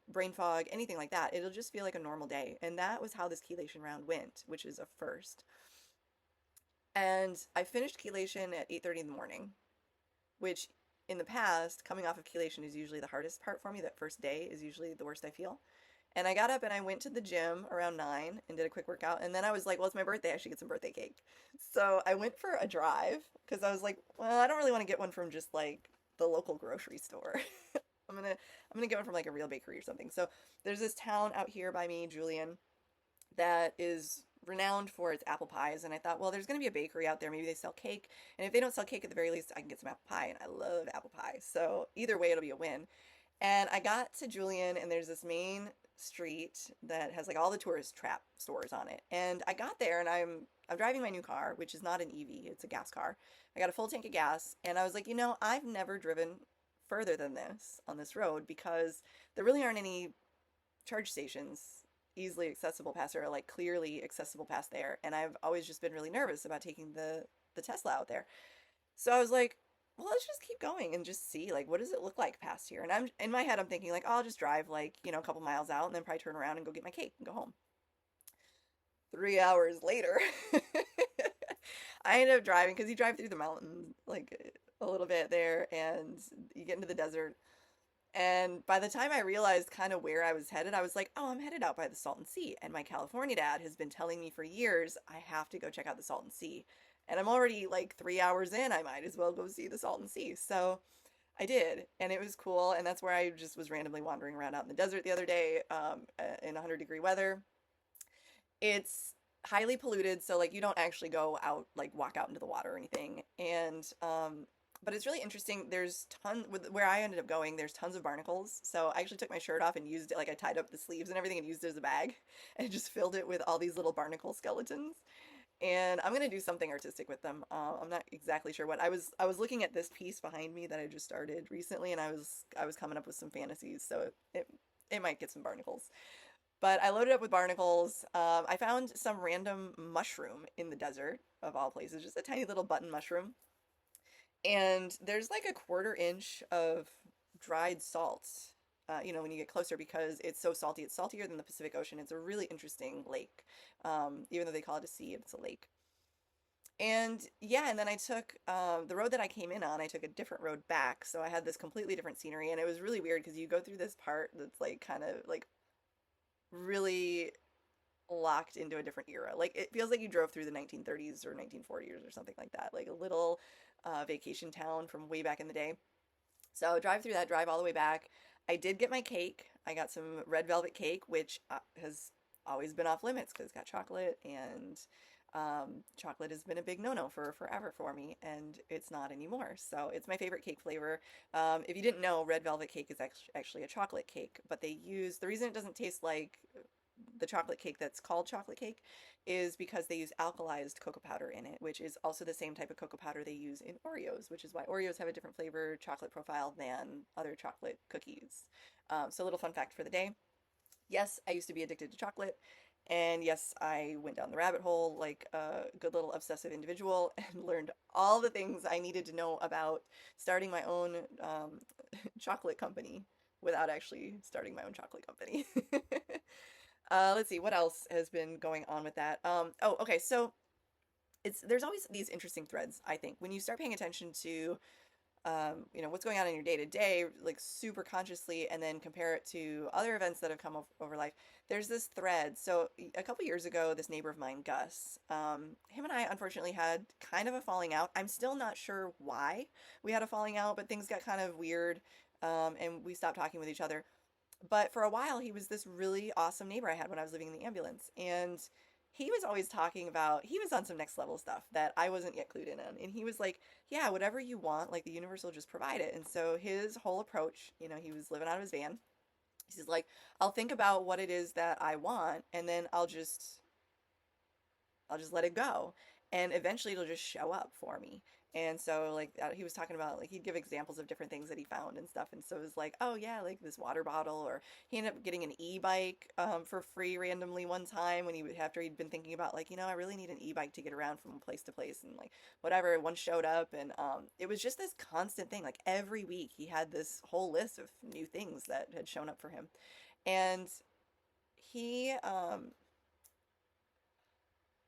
brain fog, anything like that. It'll just feel like a normal day. And that was how this chelation round went, which is a first. And I finished chelation at 8:30 in the morning, which in the past, coming off of chelation is usually the hardest part for me. That first day is usually the worst I feel. And I got up and I went to the gym around 9 and did a quick workout. And then I was like, well, it's my birthday. I should get some birthday cake. So I went for a drive because I was like, well, I don't really want to get one from just like the local grocery store. I'm gonna get one from like a real bakery or something. So there's this town out here by me, Julian, that is renowned for its apple pies. And I thought, well, there's gonna be a bakery out there. Maybe they sell cake. And if they don't sell cake, at the very least, I can get some apple pie. And I love apple pie. So either way, it'll be a win. And I got to Julian, and there's this main street that has like all the tourist trap stores on it. And I got there, and I'm driving my new car, which is not an EV, it's a gas car. I got a full tank of gas, and I was like, I've never driven further than this on this road because there really aren't any charge stations easily accessible past there, or like clearly accessible past there. And I've always just been really nervous about taking the Tesla out there. So I was like, well, let's just keep going and just see, like, what does it look like past here? And I'm in my head, I'm thinking like, oh, I'll just drive like, a couple miles out and then probably turn around and go get my cake and go home. 3 hours later, I ended up driving because you drive through the mountains like a little bit there and you get into the desert. And by the time I realized kind of where I was headed, I was like, oh, I'm headed out by the Salton Sea. And my California dad has been telling me for years, I have to go check out the Salton Sea. And I'm already like 3 hours in, I might as well go see the Salton Sea. So I did, and it was cool. And that's where I just was randomly wandering around out in the desert the other day in 100-degree weather. It's highly polluted, so like you don't actually go out, like walk out into the water or anything. And but it's really interesting. There's where I ended up going, there's tons of barnacles. So I actually took my shirt off and used it, like I tied up the sleeves and everything and used it as a bag and just filled it with all these little barnacle skeletons. and I'm gonna do something artistic with them. I'm not exactly sure what. I was looking at this piece behind me that I just started recently, and I was coming up with some fantasies, so it might get some barnacles. But I loaded up with barnacles. I found some random mushroom in the desert of all places, just a tiny little button mushroom, and there's like a quarter inch of dried salt. When you get closer, because it's so salty. It's saltier than the Pacific Ocean. It's a really interesting lake. Even though they call it a sea, it's a lake. And yeah, and then I took the road that I came in on, I took a different road back. So I had this completely different scenery. And it was really weird because you go through this part that's like kind of like really locked into a different era. Like it feels like you drove through the 1930s or 1940s or something like that, like a little vacation town from way back in the day. So drive through that, drive all the way back. I did get my cake. I got some red velvet cake, which has always been off limits because it's got chocolate, and chocolate has been a big no-no for forever for me, and it's not anymore. So it's my favorite cake flavor. If you didn't know, red velvet cake is actually a chocolate cake, but the reason it doesn't taste like the chocolate cake that's called chocolate cake is because they use alkalized cocoa powder in it, which is also the same type of cocoa powder they use in Oreos, which is why Oreos have a different flavor chocolate profile than other chocolate cookies. So a little fun fact for the day. Yes, I used to be addicted to chocolate. And yes, I went down the rabbit hole like a good little obsessive individual and learned all the things I needed to know about starting my own chocolate company without actually starting my own chocolate company. Let's see, what else has been going on with that? Oh, okay, so there's always these interesting threads, I think, when you start paying attention to what's going on in your day to day, like super consciously, and then compare it to other events that have come over life. There's this thread. So a couple years ago, this neighbor of mine, Gus, him and I unfortunately had kind of a falling out. I'm still not sure why we had a falling out, but things got kind of weird, and we stopped talking with each other. But for a while, he was this really awesome neighbor I had when I was living in the ambulance. And he was always talking about, he was on some next level stuff that I wasn't yet clued in on. And he was like, yeah, whatever you want, like the universe will just provide it. And so his whole approach, he was living out of his van. He's like, I'll think about what it is that I want, and then I'll just let it go, and eventually it'll just show up for me. And so like he was talking about, like, he'd give examples of different things that he found and stuff, and so it was like, oh yeah, like this water bottle, or he ended up getting an e-bike for free randomly one time when after he'd been thinking about, like, I really need an e-bike to get around from place to place, and like whatever, one showed up, and it was just this constant thing. Like every week he had this whole list of new things that had shown up for him. And he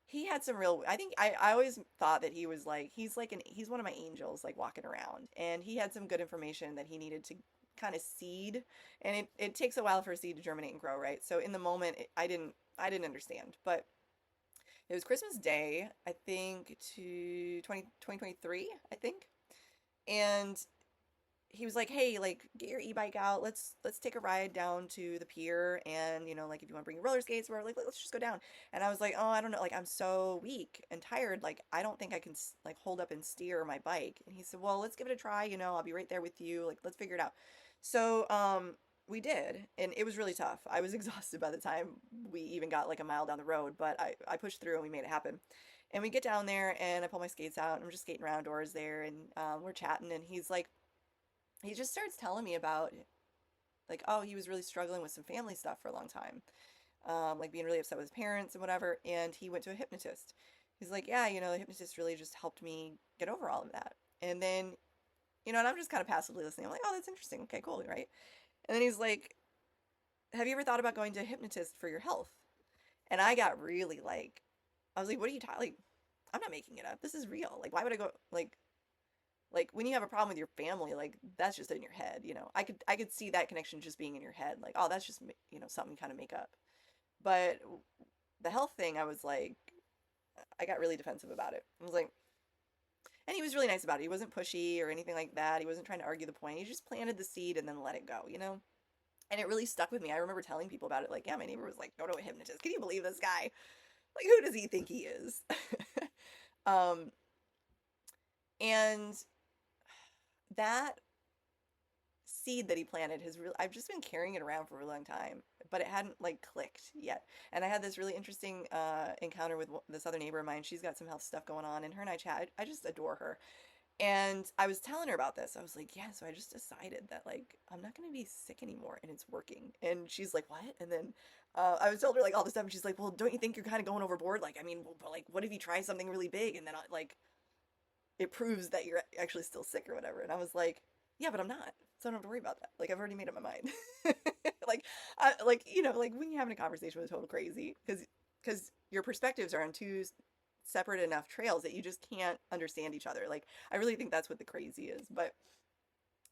he had some real, I think, I always thought that he was like, he's one of my angels, like walking around, and he had some good information that he needed to kind of seed. And it takes a while for a seed to germinate and grow, right? So in the moment, I didn't understand. But it was Christmas Day, I think, to 2023, I think. And he was like, hey, like, get your e-bike out, let's take a ride down to the pier, and like, if you want to bring your roller skates, we're like, let's just go down. And I was like, oh, I don't know, like, I'm so weak and tired, like, I don't think I can like hold up and steer my bike. And he said, well, let's give it a try, I'll be right there with you, like, let's figure it out. So we did, and it was really tough. I was exhausted by the time we even got like a mile down the road, but I pushed through and we made it happen. And we get down there, and I pull my skates out, and I'm just skating around doors there, and we're chatting, and he just starts telling me about, like, oh, he was really struggling with some family stuff for a long time, like being really upset with his parents and whatever, and he went to a hypnotist. He's like, yeah, the hypnotist really just helped me get over all of that. And then, and I'm just kind of passively listening. I'm like, oh, that's interesting. Okay, cool, right? And then he's like, have you ever thought about going to a hypnotist for your health? And I got really like, I was like, what are you talking, like, I'm not making it up. This is real. Like, why would I go, like when you have a problem with your family, like, that's just in your head, I could see that connection just being in your head, like, oh, that's just, something you kind of make up. But the health thing, I was like, I got really defensive about it. I was like, and he was really nice about it. He wasn't pushy or anything like that. He wasn't trying to argue the point. He just planted the seed and then let it go, And it really stuck with me. I remember telling people about it, like, yeah, my neighbor was like, go to a hypnotist. Can you believe this guy? Like, who does he think he is? And that seed that he planted has really, I've just been carrying it around for a really long time, but it hadn't like clicked yet. And I had this really interesting encounter with this other neighbor of mine. She's got some health stuff going on, and her and I chat. I just adore her. And I was telling her about this. I was like, yeah, so I just decided that like I'm not going to be sick anymore, and it's working. And she's like, what? And then I was telling her like all this stuff, and she's like, well, don't you think you're kind of going overboard? Like, I mean, but like, what if you try something really big and then like it proves that you're actually still sick or whatever? And I was like, yeah, but I'm not, so I don't have to worry about that. Like, I've already made up my mind. Like you know, like when you're having a conversation with a total crazy, because your perspectives are on two separate enough trails that you just can't understand each other. Like, I really think that's what the crazy is. But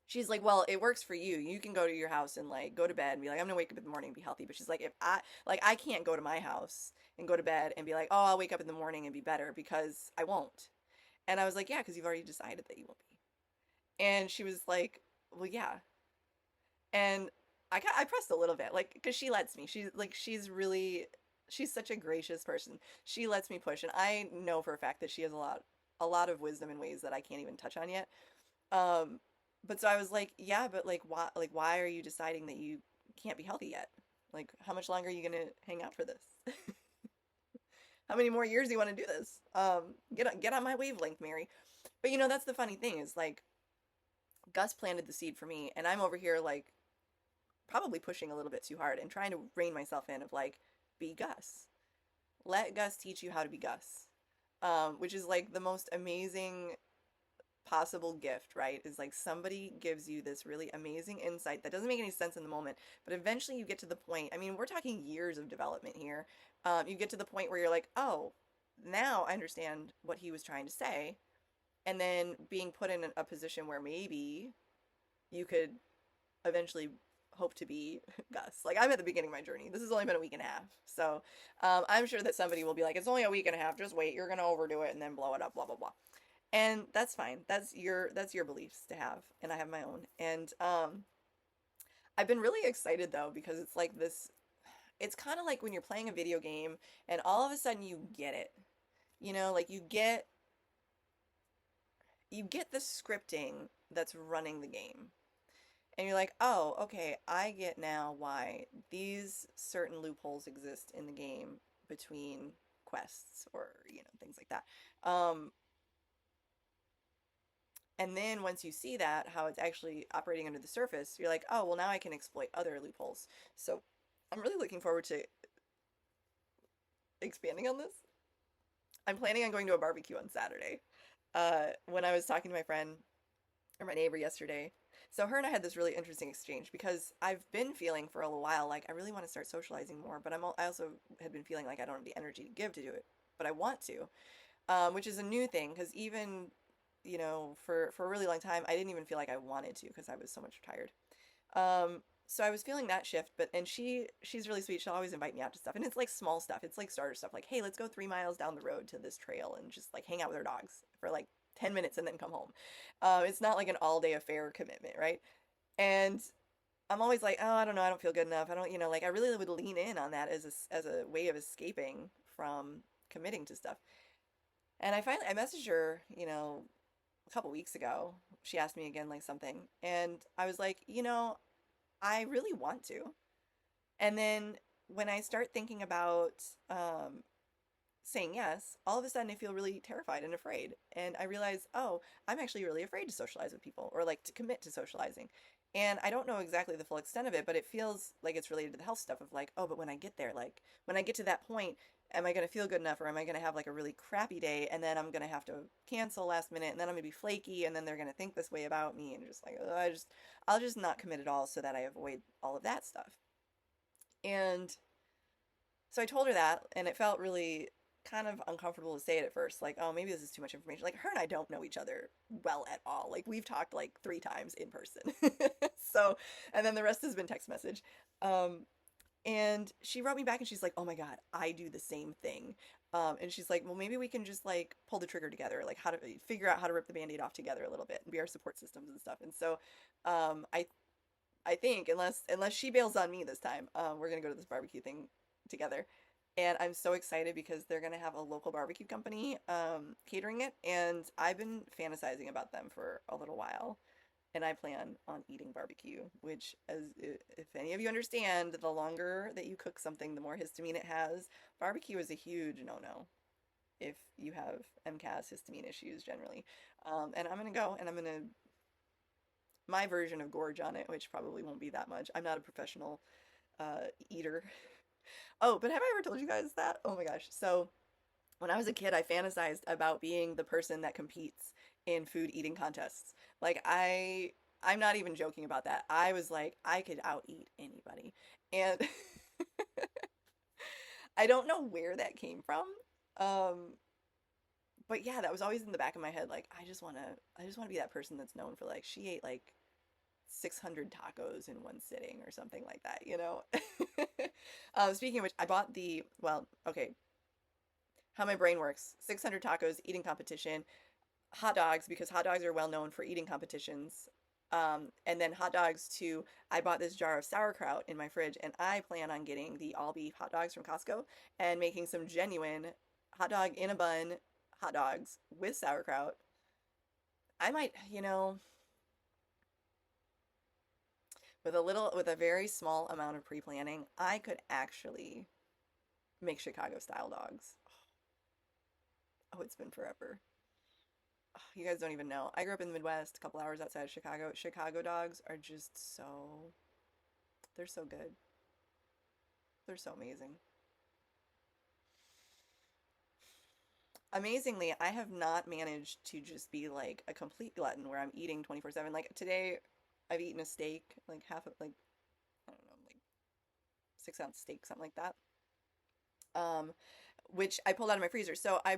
she's like, well, it works for you. You can go to your house and like go to bed and be like, I'm gonna wake up in the morning and be healthy. But she's like, if I can't go to my house and go to bed and be like, oh, I'll wake up in the morning and be better, because I won't. And I was like, yeah, because you've already decided that you won't be. And she was like, well, yeah. And I pressed a little bit, like, because she lets me. She's such a gracious person. She lets me push, and I know for a fact that she has a lot of wisdom in ways that I can't even touch on yet. Um, but so I was like, yeah, but why are you deciding that you can't be healthy yet? Like, how much longer are you gonna hang out for this? How many more years do you want to do this? Get on my wavelength, Mary. But you know, that's the funny thing is like Gus planted the seed for me, and I'm over here like probably pushing a little bit too hard and trying to rein myself in of like, be Gus. Let Gus teach you how to be Gus. Which is like the most amazing possible gift, right? Is like somebody gives you this really amazing insight that doesn't make any sense in the moment, but eventually you get to the point, I mean, we're talking years of development here. You get to the point where you're like, oh, now I understand what he was trying to say. And then being put in a position where maybe you could eventually hope to be Gus. Like, I'm at the beginning of my journey. This has only been a week and a half. So I'm sure that somebody will be like, it's only a week and a half. Just wait. You're going to overdo it and then blow it up, blah, blah, blah. And that's fine. That's your beliefs to have. And I have my own. And I've been really excited, though, because it's like this. It's kind of like when you're playing a video game and all of a sudden you get it. You know, like you get the scripting that's running the game. And you're like, oh, okay, I get now why these certain loopholes exist in the game between quests or, you know, things like that. And then once you see that, how it's actually operating under the surface, you're like, oh, well, now I can exploit other loopholes. So I'm really looking forward to expanding on this. I'm planning on going to a barbecue on Saturday. When I was talking to my friend or my neighbor yesterday, so her and I had this really interesting exchange because I've been feeling for a little while like I really want to start socializing more, but I also had been feeling like I don't have the energy to give to do it, but I want to, which is a new thing because even, you know, for a really long time, I didn't even feel like I wanted to because I was so much tired. So I was feeling that shift, and she's really sweet. She'll always invite me out to stuff, and it's like small stuff. It's like starter stuff, like, hey, let's go 3 miles down the road to this trail and just like hang out with our dogs for like 10 minutes and then come home. It's not like an all-day affair commitment, right? And I'm always like, oh, I don't know, I don't feel good enough. I don't, you know, like I really would lean in on that as a way of escaping from committing to stuff. And I messaged her, you know, a couple weeks ago. She asked me again, like something, and I was like, you know, I really want to. And then when I start thinking about saying yes, all of a sudden I feel really terrified and afraid. And I realize, oh, I'm actually really afraid to socialize with people or like to commit to socializing. And I don't know exactly the full extent of it, but it feels like it's related to the health stuff of like, oh, but when I get there, like when I get to that point, am I going to feel good enough or am I going to have like a really crappy day and then I'm going to have to cancel last minute and then I'm going to be flaky and then they're going to think this way about me and just like, oh, I'll just not commit at all so that I avoid all of that stuff. And so I told her that and it felt really kind of uncomfortable to say it at first, like, oh, maybe this is too much information. Like, her and I don't know each other well at all. Like, we've talked like 3 times in person. So, and then the rest has been text message. And she wrote me back and she's like, oh my God, I do the same thing. And she's like, well, maybe we can just like pull the trigger together, like how to figure out how to rip the Band-Aid off together a little bit and be our support systems and stuff. And so, I think unless she bails on me this time, we're going to go to this barbecue thing together. And I'm so excited because they're going to have a local barbecue company catering it. And I've been fantasizing about them for a little while. and I plan on eating barbecue, which, if any of you understand, the longer that you cook something, the more histamine it has. Barbecue is a huge no-no if you have MCAS histamine issues generally. And I'm gonna go and I'm gonna my version of gorge on it, which probably won't be that much. I'm not a professional eater. Oh, but have I ever told you guys that? Oh my gosh. So when I was a kid, I fantasized about being the person that competes in food eating contests. Like I'm not even joking about that. I was like, I could out eat anybody. And I don't know where that came from. Um, but yeah, that was always in the back of my head. Like, I just wanna be that person that's known for like, she ate like 600 tacos in one sitting or something like that, you know? Speaking of which, I bought well, okay, how my brain works: 600 tacos, eating competition, hot dogs, because hot dogs are well known for eating competitions. And then hot dogs too. I bought this jar of sauerkraut in my fridge, and I plan on getting the all beef hot dogs from Costco and making some genuine hot dog in a bun hot dogs with sauerkraut. I might, with a very small amount of pre-planning, I could actually make Chicago style dogs. Oh, it's been forever. Oh, you guys don't even know. I grew up in the Midwest, a couple hours outside of Chicago. Chicago dogs are just they're so good. They're so amazing. Amazingly, I have not managed to just be like a complete glutton where I'm eating 24/7. Like today, I've eaten a steak, like I don't know, like 6 ounce steak, something like that. Um, which I pulled out of my freezer. So I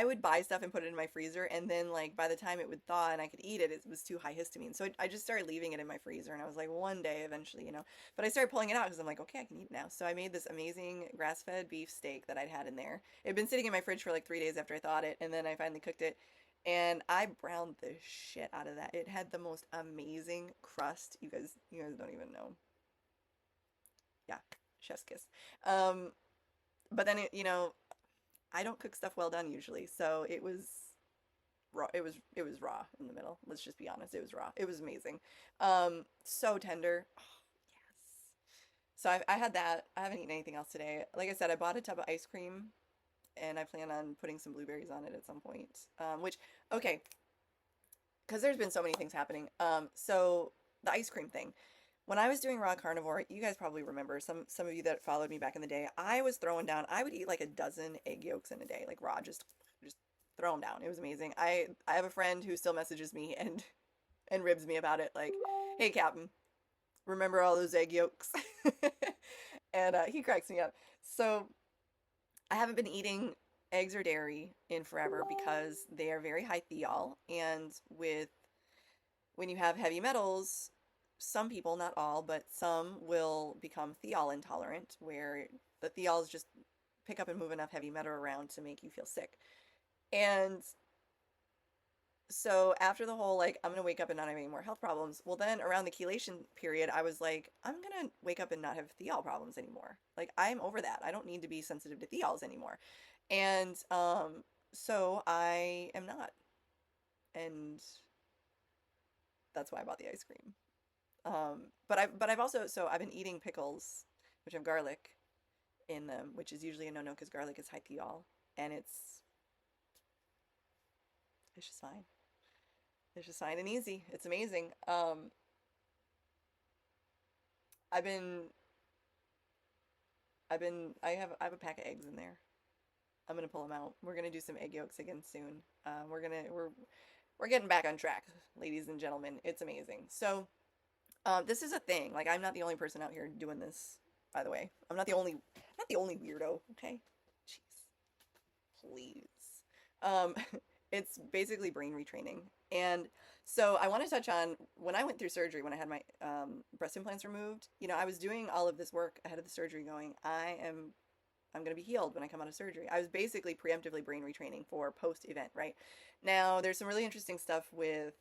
would buy stuff and put it in my freezer, and then like by the time it would thaw and I could eat it, it was too high histamine. So I just started leaving it in my freezer, and I was like, one day eventually, But I started pulling it out because I'm like, okay, I can eat it now. So I made this amazing grass-fed beef steak that I'd had in there. It had been sitting in my fridge for like 3 days after I thawed it, and then I finally cooked it, and I browned the shit out of that. It had the most amazing crust. You guys don't even know. Yeah, chef's kiss. Um, but then I don't cook stuff well done usually, so it was raw. It was raw in the middle. Let's just be honest. It was raw. It was amazing. So tender. Oh, yes. So I had that. I haven't eaten anything else today. Like I said, I bought a tub of ice cream, and I plan on putting some blueberries on it at some point. Which okay, because there's been so many things happening. So the ice cream thing. When I was doing raw carnivore, you guys probably remember, some of you that followed me back in the day, I was throwing down. I would eat like a dozen egg yolks in a day, like raw, just throw them down. It was amazing. I have a friend who still messages me and ribs me about it, like, "Hey, Captain, remember all those egg yolks?" And he cracks me up. So I haven't been eating eggs or dairy in forever because they are very high thiol, and when you have heavy metals, some people, not all, but some will become thiol intolerant, where the thiols just pick up and move enough heavy metal around to make you feel sick. And so after the whole, like, I'm gonna wake up and not have any more health problems, well, then around the chelation period, I was like, I'm gonna wake up and not have thiol problems anymore. Like, I'm over that. I don't need to be sensitive to thiols anymore. And so I am not. And that's why I bought the ice cream. But I've also, so I've been eating pickles, which have garlic in them, which is usually a no-no because garlic is high thiol, and it's just fine. It's just fine and easy. It's amazing. I've been I have a pack of eggs in there. I'm gonna pull them out. We're gonna do some egg yolks again soon. We're getting back on track, ladies and gentlemen. It's amazing. So, this is a thing. Like, I'm not the only person out here doing this, by the way. I'm not the only weirdo, okay? Jeez. Please. Um, it's basically brain retraining. And so I want to touch on when I went through surgery, when I had my breast implants removed, I was doing all of this work ahead of the surgery going, I'm going to be healed when I come out of surgery. I was basically preemptively brain retraining for post-event, right? Now, there's some really interesting stuff with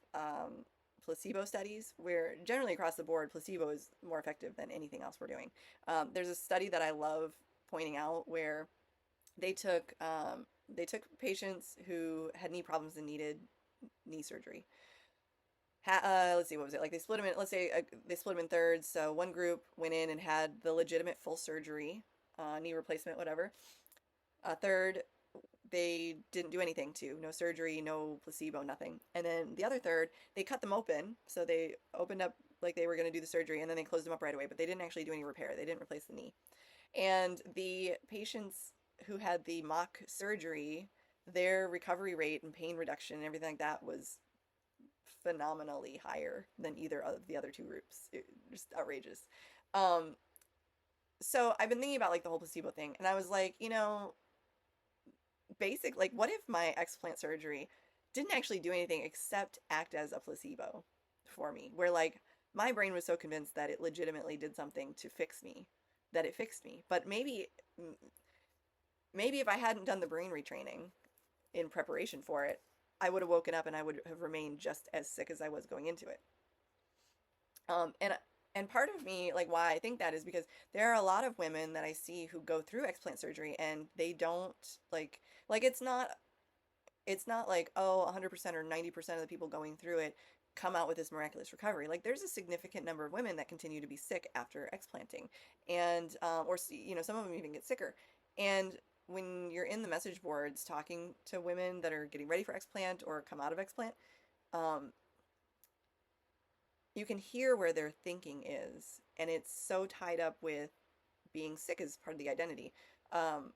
placebo studies, where generally across the board, placebo is more effective than anything else we're doing. There's a study that I love pointing out where they took patients who had knee problems and needed knee surgery. let's see, what was it? Like they split them in, let's say they split them in thirds. So one group went in and had the legitimate full surgery, knee replacement, whatever. A third, they didn't do anything to, no surgery, no placebo, nothing. And then the other third, they cut them open. So they opened up like they were going to do the surgery and then they closed them up right away, but they didn't actually do any repair. They didn't replace the knee. And the patients who had the mock surgery, their recovery rate and pain reduction and everything like that was phenomenally higher than either of the other two groups. Just outrageous. Um, so I've been thinking about like the whole placebo thing, and I was like, like, what if my explant surgery didn't actually do anything except act as a placebo for me, where like my brain was so convinced that it legitimately did something to fix me, that it fixed me. But maybe if I hadn't done the brain retraining in preparation for it, I would have woken up and I would have remained just as sick as I was going into it. And part of me, like why I think that is because there are a lot of women that I see who go through explant surgery and they don't like it's not like, oh, 100% or 90% of the people going through it come out with this miraculous recovery. Like there's a significant number of women that continue to be sick after explanting, and or some of them even get sicker. And when you're in the message boards talking to women that are getting ready for explant or come out of explant, um, you can hear where their thinking is, and it's so tied up with being sick as part of the identity. Um,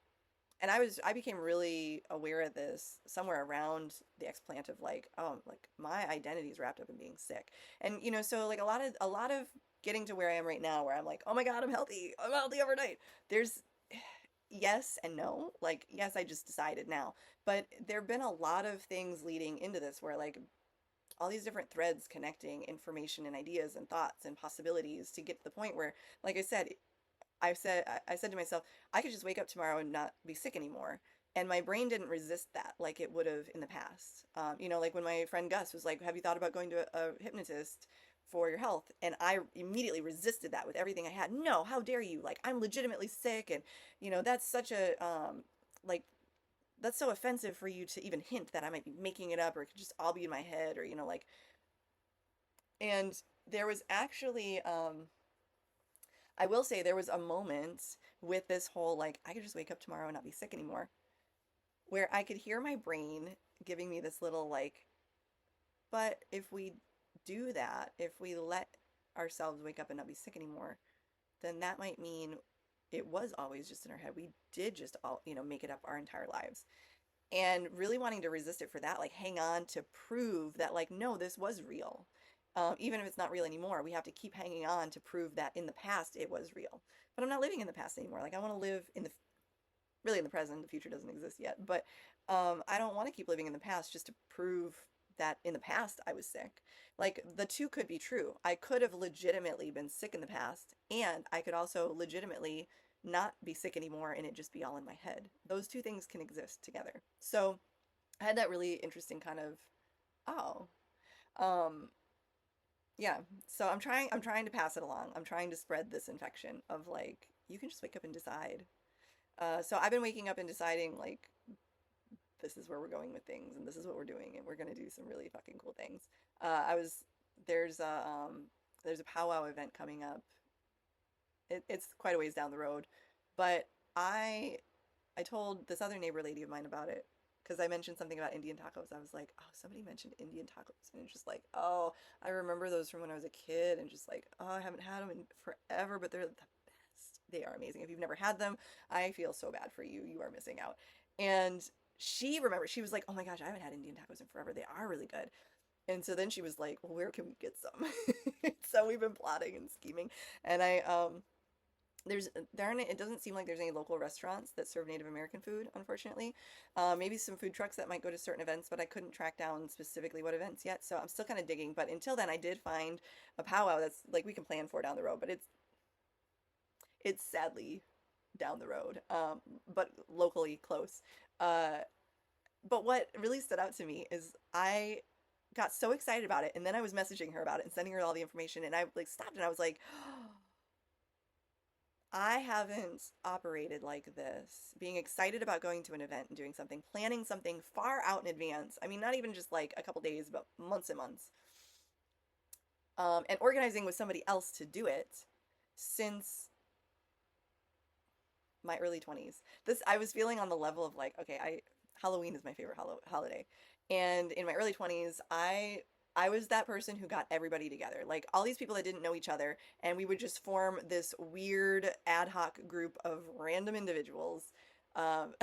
and I became really aware of this somewhere around the explant of like, oh, like my identity is wrapped up in being sick. And so like a lot of getting to where I am right now, where I'm like, oh my God, I'm healthy overnight. There's yes and no. Like, yes, I just decided now. But there've been a lot of things leading into this where like all these different threads connecting information and ideas and thoughts and possibilities to get to the point where, like I said to myself, I could just wake up tomorrow and not be sick anymore. And my brain didn't resist that like it would have in the past. Like when my friend Gus was like, have you thought about going to a hypnotist for your health? And I immediately resisted that with everything I had. No, how dare you? Like, I'm legitimately sick. And, that's such a, like, that's so offensive for you to even hint that I might be making it up or it could just all be in my head or, like, and there was actually, I will say there was a moment with this whole, like, I could just wake up tomorrow and not be sick anymore, where I could hear my brain giving me this little, like, but if we do that, if we let ourselves wake up and not be sick anymore, then that might mean it was always just in our head. We did just all, make it up our entire lives. And really wanting to resist it for that, like hang on to prove that, like, no, this was real. Even if it's not real anymore, we have to keep hanging on to prove that in the past it was real. But I'm not living in the past anymore. Like I want to live really in the present. The future doesn't exist yet. But I don't want to keep living in the past just to prove that in the past I was sick. Like the two could be true. I could have legitimately been sick in the past, and I could also legitimately not be sick anymore and it just be all in my head. Those two things can exist together. So I had that really interesting kind of, oh, um, yeah. So I'm trying to pass it along. I'm trying to spread this infection of like, you can just wake up and decide. So I've been waking up and deciding like, this is where we're going with things and this is what we're doing and we're going to do some really fucking cool things. I was, there's a powwow event coming up. It's quite a ways down the road, but I told this other neighbor lady of mine about it because I mentioned something about Indian tacos. I was like, oh, somebody mentioned Indian tacos, and it's just like, oh, I remember those from when I was a kid, and just like, oh, I haven't had them in forever, but they're the best. They are amazing. If you've never had them, I feel so bad for you. You are missing out. And she remembered. She was like, oh my gosh, I haven't had Indian tacos in forever. They are really good. And so then she was like, well, where can we get some? So we've been plotting and scheming, and it doesn't seem like there's any local restaurants that serve Native American food, unfortunately. Maybe some food trucks that might go to certain events, but I couldn't track down specifically what events yet, so I'm still kind of digging. But until then, I did find a powwow that's like we can plan for down the road, but it's sadly down the road, but locally close. But what really stood out to me is I got so excited about it, and then I was messaging her about it and sending her all the information, and I like stopped and I was like, I haven't operated like this, being excited about going to an event and doing something, planning something far out in advance. I mean, not even just like a couple days, but months and months. and organizing with somebody else to do it since my early 20s. This I was feeling on the level of like, okay, I Halloween is my favorite holiday. And in my early 20s, I was that person who got everybody together. Like all these people that didn't know each other, and we would just form this weird ad hoc group of random individuals. Um,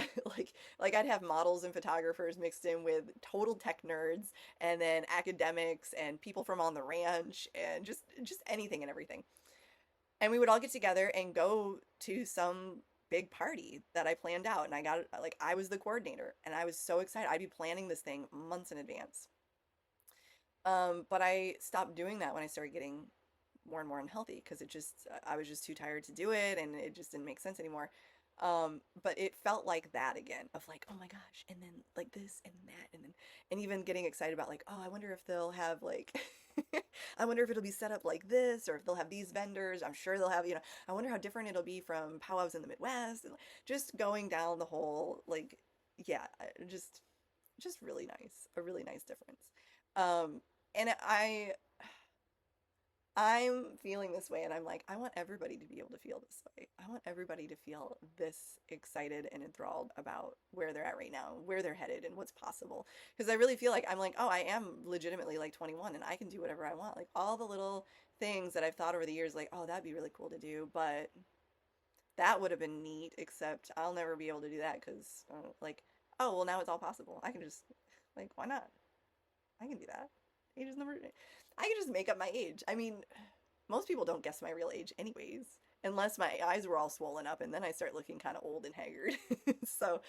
like I'd have models and photographers mixed in with total tech nerds, and then academics and people from on the ranch, and just anything and everything. And we would all get together and go to some big party that I planned out. And I got like I was the coordinator, and I was so excited. I'd be planning this thing months in advance. But I stopped doing that when I started getting more and more unhealthy because it just I was just too tired to do it, and it just didn't make sense anymore. But it felt like that again of like, oh my gosh, and then like this and that, and then and even getting excited about like, oh, I wonder if they'll have like I wonder if it'll be set up like this, or if they'll have these vendors. I'm sure they'll have, I wonder how different it'll be from powwows in the Midwest. And just going down the whole like, yeah, just really nice, a really nice difference. And I'm feeling this way, and I'm like, I want everybody to be able to feel this way. I want everybody to feel this excited and enthralled about where they're at right now, where they're headed, and what's possible. Because I really feel like I'm like, oh, I am legitimately like 21, and I can do whatever I want. Like all the little things that I've thought over the years, like, oh, that'd be really cool to do, but that would have been neat, except I'll never be able to do that because, like, oh, well, now it's all possible. I can just, like, why not? I can do that. Age is never. I can just make up my age. I mean, most people don't guess my real age, anyways, unless my eyes were all swollen up, and then I start looking kind of old and haggard. So,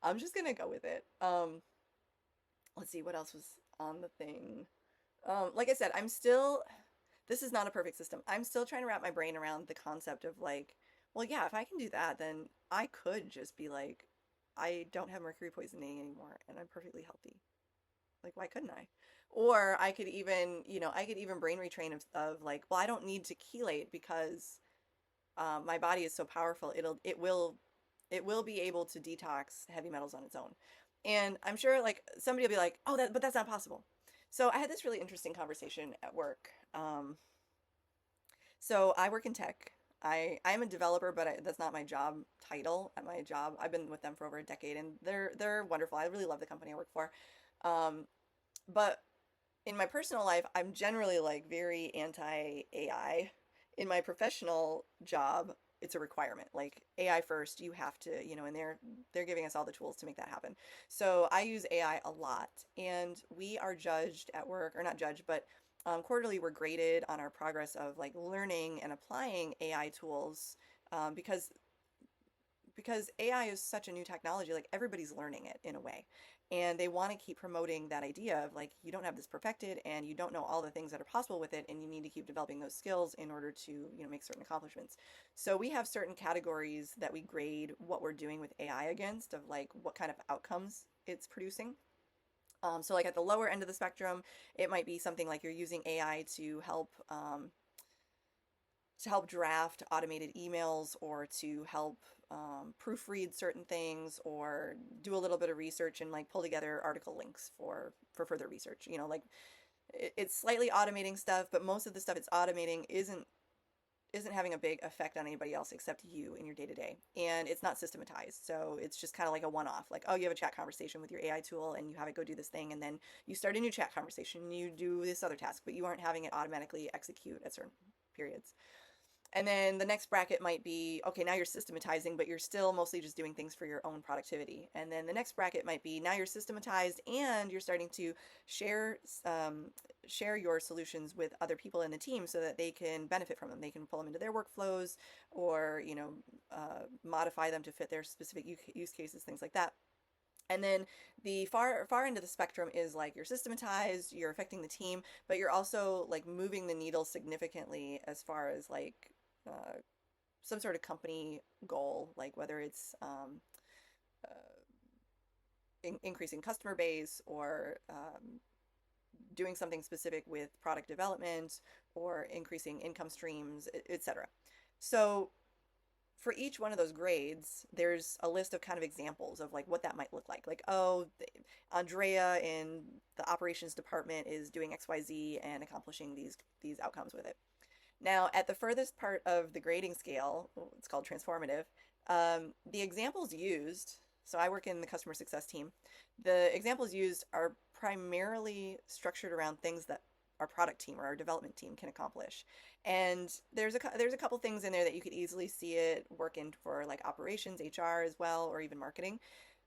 I'm just gonna go with it. Let's see what else was on the thing. Like I said, I'm still. This is not a perfect system. I'm still trying to wrap my brain around the concept of like, well, yeah, if I can do that, then I could just be like, I don't have mercury poisoning anymore, and I'm perfectly healthy. Like, why couldn't I? Or I could even, I could even brain retrain of like, well, I don't need to chelate because my body is so powerful. It will be able to detox heavy metals on its own. And I'm sure like somebody will be like, oh, but that's not possible. So I had this really interesting conversation at work. So I work in tech. I'm a developer, but that's not my job title at my job. I've been with them for over a decade, and they're wonderful. I really love the company I work for. Um, but in my personal life, I'm generally like very anti AI. In my professional job, it's a requirement. Like AI first, you have to, and they're giving us all the tools to make that happen. So I use AI a lot, and we are judged at work, or not judged, but quarterly we're graded on our progress of like learning and applying AI tools, because AI is such a new technology, like everybody's learning it in a way. And they want to keep promoting that idea of like, you don't have this perfected and you don't know all the things that are possible with it. And you need to keep developing those skills in order to, make certain accomplishments. So we have certain categories that we grade what we're doing with AI against, of like what kind of outcomes it's producing. So like at the lower end of the spectrum, it might be something like you're using AI to help draft automated emails, or to help proofread certain things, or do a little bit of research and like pull together article links for further research. Like it's slightly automating stuff, but most of the stuff it's automating isn't having a big effect on anybody else except you in your day to day. And it's not systematized. So it's just kind of like a one off. Like, oh, you have a chat conversation with your AI tool and you have it go do this thing. And then you start a new chat conversation and you do this other task, but you aren't having it automatically execute at certain periods. And then the next bracket might be, okay, now you're systematizing, but you're still mostly just doing things for your own productivity. And then the next bracket might be, now you're systematized and you're starting to share your solutions with other people in the team so that they can benefit from them. They can pull them into their workflows, or, modify them to fit their specific use cases, things like that. And then the far end of the spectrum is like you're systematized, you're affecting the team, but you're also like moving the needle significantly as far as like some sort of company goal, like whether it's increasing customer base, or doing something specific with product development, or increasing income streams, etc. So for each one of those grades, there's a list of kind of examples of like what that might look like. Like, oh, Andrea in the operations department is doing XYZ and accomplishing these outcomes with it. Now, at the furthest part of the grading scale, it's called transformative, the examples used, so I work in the customer success team, the examples used are primarily structured around things that our product team or our development team can accomplish. And there's a couple things in there that you could easily see it work in for like operations, HR as well, or even marketing.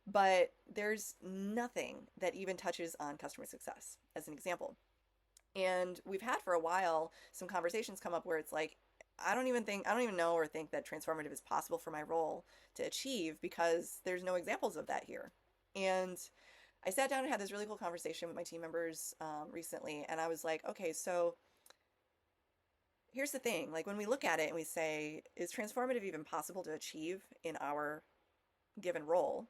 But there's nothing that even touches on customer success as an example. And we've had for a while some conversations come up where it's like, I don't even know or think that transformative is possible for my role to achieve because there's no examples of that here. And I sat down and had this really cool conversation with my team members recently, and I was like, okay, so here's the thing. Like when we look at it and we say, is transformative even possible to achieve in our given role?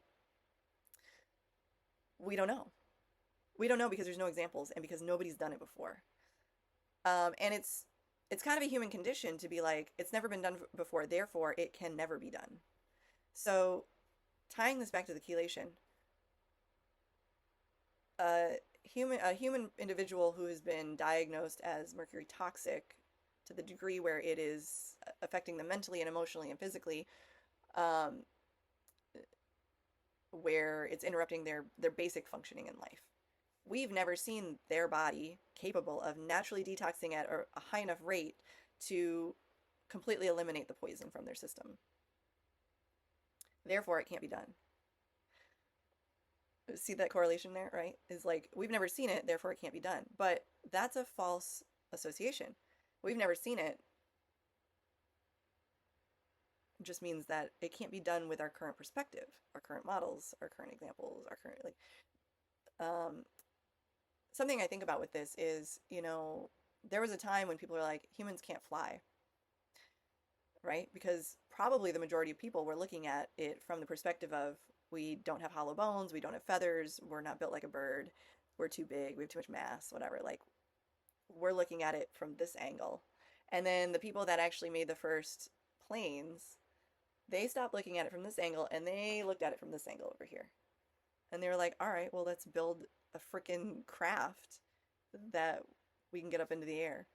We don't know. We don't know because there's no examples and because nobody's done it before. And it's kind of a human condition to be like, it's never been done before, therefore it can never be done. So tying this back to the chelation, a human individual who has been diagnosed as mercury toxic to the degree where it is affecting them mentally and emotionally and physically, where it's interrupting their basic functioning in life. We've never seen their body capable of naturally detoxing at a high enough rate to completely eliminate the poison from their system. Therefore, it can't be done. See that correlation there, right? Is like, we've never seen it, therefore it can't be done. But that's a false association. We've never seen it just means that it can't be done with our current perspective, our current models, our current examples, our current, like, something I think about with this is, there was a time when people were like, humans can't fly, right? Because probably the majority of people were looking at it from the perspective of, we don't have hollow bones, we don't have feathers, we're not built like a bird, we're too big, we have too much mass, whatever. Like, we're looking at it from this angle. And then the people that actually made the first planes, they stopped looking at it from this angle and they looked at it from this angle over here. And they were like, all right, well, let's build a freaking craft that we can get up into the air.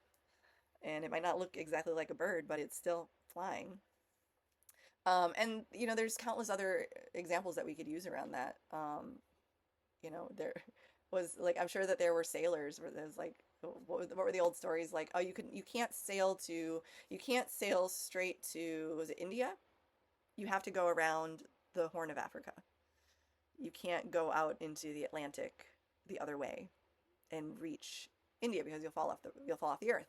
And it might not look exactly like a bird, but it's still flying. And, there's countless other examples that we could use around that. There was, like, I'm sure that there were sailors where there's like, what were the old stories? Like, oh, you can't sail straight to, was it India? You have to go around the Horn of Africa. You can't go out into the Atlantic the other way and reach India because you'll fall off the earth.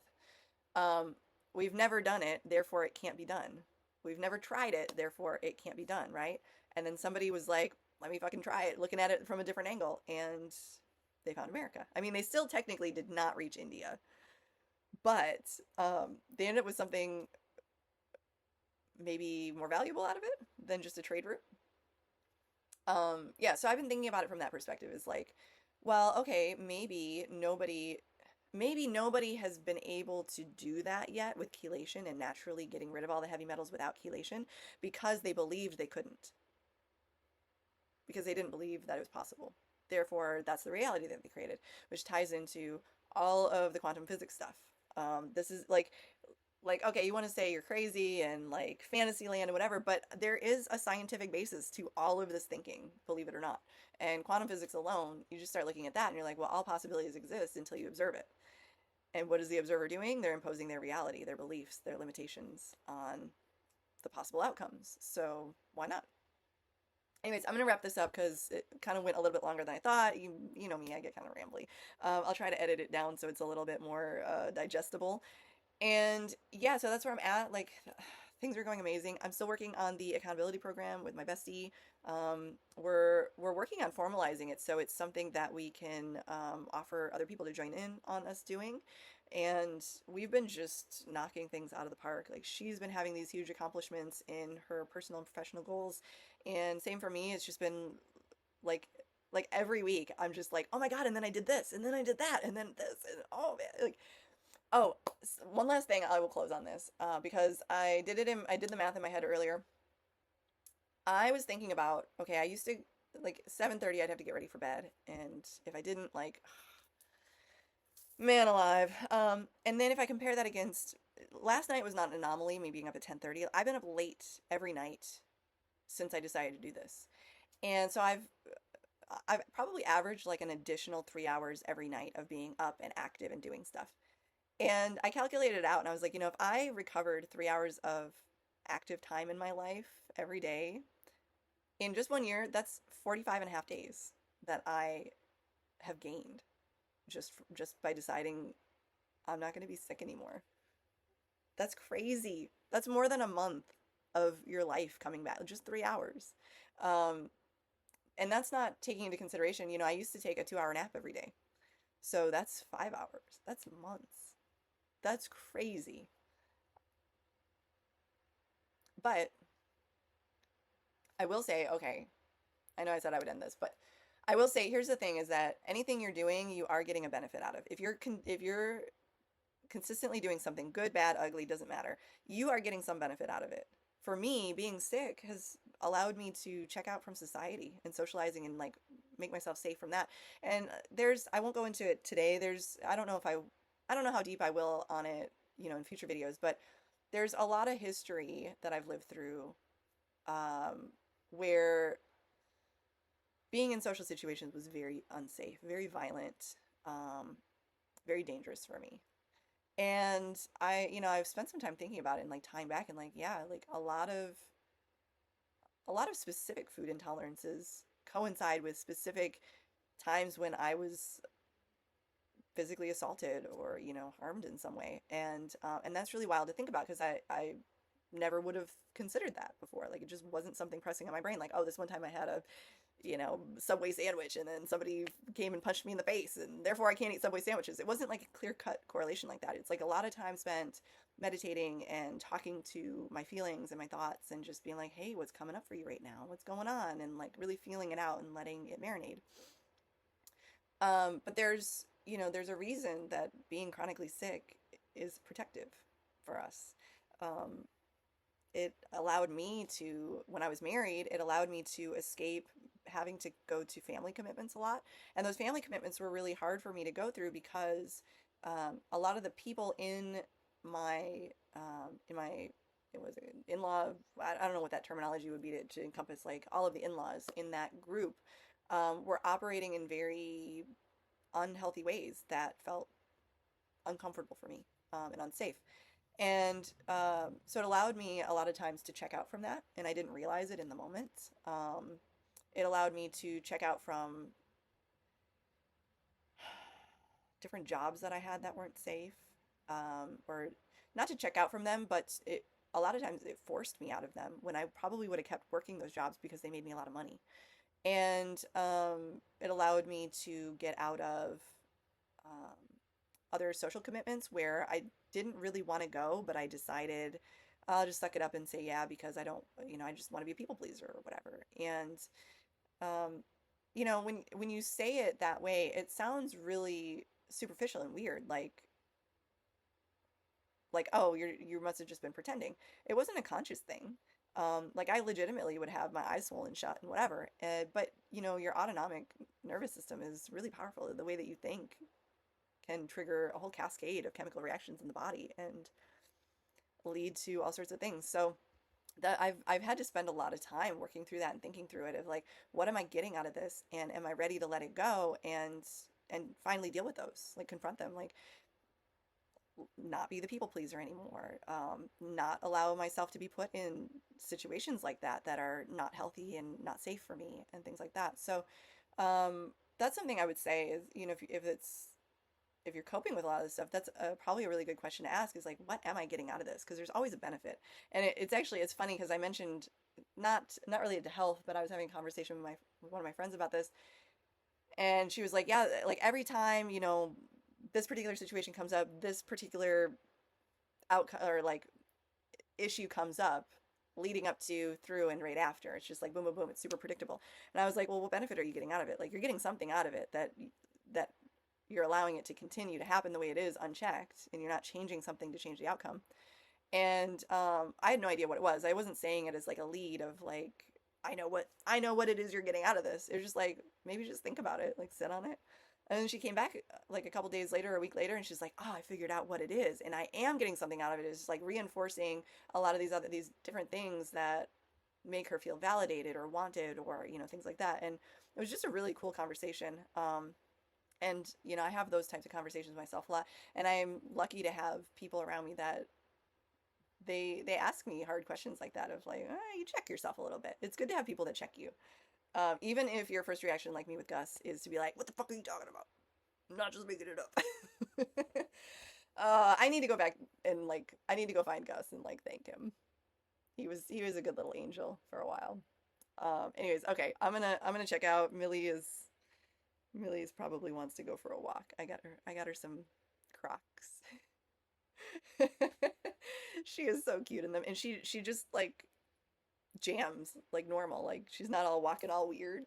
We've never done it, therefore it can't be done. We've never tried it, therefore it can't be done, right? And then somebody was like, let me fucking try it, looking at it from a different angle, and they found America. I mean, they still technically did not reach India, but they ended up with something maybe more valuable out of it than just a trade route. So I've been thinking about it from that perspective. Is like, well, okay, maybe nobody has been able to do that yet with chelation and naturally getting rid of all the heavy metals without chelation because they believed they couldn't. Because they didn't believe that it was possible. Therefore, that's the reality that they created, which ties into all of the quantum physics stuff. This is like, okay, you want to say you're crazy and like fantasy land and whatever, but there is a scientific basis to all of this thinking, believe it or not. And quantum physics alone, you just start looking at that and you're like, well, all possibilities exist until you observe it. And what is the observer doing? They're imposing their reality, their beliefs, their limitations on the possible outcomes. So why not? Anyways, I'm going to wrap this up because it kind of went a little bit longer than I thought. You know me, I get kind of rambly. I'll try to edit it down so it's a little bit more digestible. And yeah, so that's where I'm at. Like, things are going amazing. I'm still working on the accountability program with my bestie. We're working on formalizing it so it's something that we can offer other people to join in on us doing. And we've been just knocking things out of the park. Like, she's been having these huge accomplishments in her personal and professional goals. And same for me. It's just been like every week I'm just like, oh my God, and then I did this, and then I did that, and then this, and oh man, like, oh, one last thing, I will close on this, because I did the math in my head earlier. I was thinking about, okay, I used to like 7:30 I'd have to get ready for bed, and if I didn't, like, man alive. And then if I compare that against last night was not an anomaly, me being up at 10:30. I've been up late every night since I decided to do this. And so I've probably averaged like an additional 3 hours every night of being up and active and doing stuff. And I calculated it out and I was like, if I recovered 3 hours of active time in my life every day in just 1 year, that's 45 and a half days that I have gained just by deciding I'm not going to be sick anymore. That's crazy. That's more than a month of your life coming back, just 3 hours. Um, and that's not taking into consideration, I used to take a 2 hour nap every day. So that's 5 hours. That's months. That's crazy. But I will say, okay, I know I said I would end this, but I will say here's the thing is that anything you're doing, you are getting a benefit out of. If you're consistently doing something, good, bad, ugly, doesn't matter, you are getting some benefit out of it. For me, being sick has allowed me to check out from society and socializing and like make myself safe from that. And I won't go into it today. I don't know how deep I will on it, in future videos, but there's a lot of history that I've lived through, where being in social situations was very unsafe, very violent, um, very dangerous for me. And I've spent some time thinking about it and like tying back and like, yeah, like a lot of specific food intolerances coincide with specific times when I was physically assaulted or, harmed in some way. And that's really wild to think about because I never would have considered that before. Like it just wasn't something pressing on my brain. Like, oh, this one time I had a Subway sandwich and then somebody came and punched me in the face and therefore I can't eat Subway sandwiches. It wasn't like a clear cut correlation like that. It's like a lot of time spent meditating and talking to my feelings and my thoughts and just being like, hey, what's coming up for you right now? What's going on? And like really feeling it out and letting it marinate. But there's a reason that being chronically sick is protective for us. Um, it allowed me to, when I was married, it allowed me to escape having to go to family commitments a lot. And those family commitments were really hard for me to go through because a lot of the people in my it was an in-law, I don't know what that terminology would be to encompass like all of the in-laws in that group, were operating in very unhealthy ways that felt uncomfortable for me, and unsafe. And so it allowed me a lot of times to check out from that, and I didn't realize it in the moment. It allowed me to check out from different jobs that I had that weren't safe, or not to check out from them, but a lot of times it forced me out of them when I probably would have kept working those jobs because they made me a lot of money. And it allowed me to get out of um, other social commitments where I didn't really want to go, but I decided I'll just suck it up and say yeah because I don't, I just want to be a people pleaser or whatever. And um, when you say it that way, it sounds really superficial and weird, like, oh, you must have just been pretending. It wasn't a conscious thing. Like I legitimately would have my eyes swollen shut and whatever. But your autonomic nervous system is really powerful. The way that you think can trigger a whole cascade of chemical reactions in the body and lead to all sorts of things. So that I've had to spend a lot of time working through that and thinking through it of like, what am I getting out of this? And am I ready to let it go and finally deal with those, like confront them, like not be the people pleaser anymore, not allow myself to be put in situations like that are not healthy and not safe for me and things like that. So that's something I would say is, if you're coping with a lot of this stuff, that's probably a really good question to ask is like, what am I getting out of this? Because there's always a benefit. And it's funny because I mentioned not related to health, but I was having a conversation with one of my friends about this. And she was like, yeah, like every time, this particular situation comes up, this particular outcome or like issue comes up leading up to, through, and right after. It's just like boom, boom, boom. It's super predictable. And I was like, well, what benefit are you getting out of it? Like you're getting something out of it that you're allowing it to continue to happen the way it is unchecked, and you're not changing something to change the outcome. And I had no idea what it was. I wasn't saying it as like a lead of like, I know what it is you're getting out of this. It was just like, maybe just think about it, like sit on it. And then she came back like a couple days later, a week later, and she's like, "Oh, I figured out what it is, and I am getting something out of it. It's just like reinforcing a lot of these different things that make her feel validated or wanted, or things like that." And it was just a really cool conversation. And I have those types of conversations myself a lot, and I'm lucky to have people around me that they ask me hard questions like that of like, you check yourself a little bit. It's good to have people that check you. Even if your first reaction, like me with Gus, is to be like, "What the fuck are you talking about? I'm not just making it up." I need to go back and I need to go find Gus and thank him. He was a good little angel for a while. Anyways, okay, I'm gonna check out. Millie's probably wants to go for a walk. I got her some Crocs. She is so cute in them, and she just jams like normal. Like she's not all walking all weird,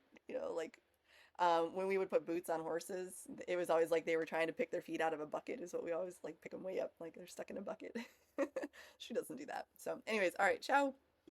when we would put boots on horses, it was always like they were trying to pick their feet out of a bucket is what we always pick them way up like they're stuck in a bucket. She doesn't do that. So anyways, all right, ciao.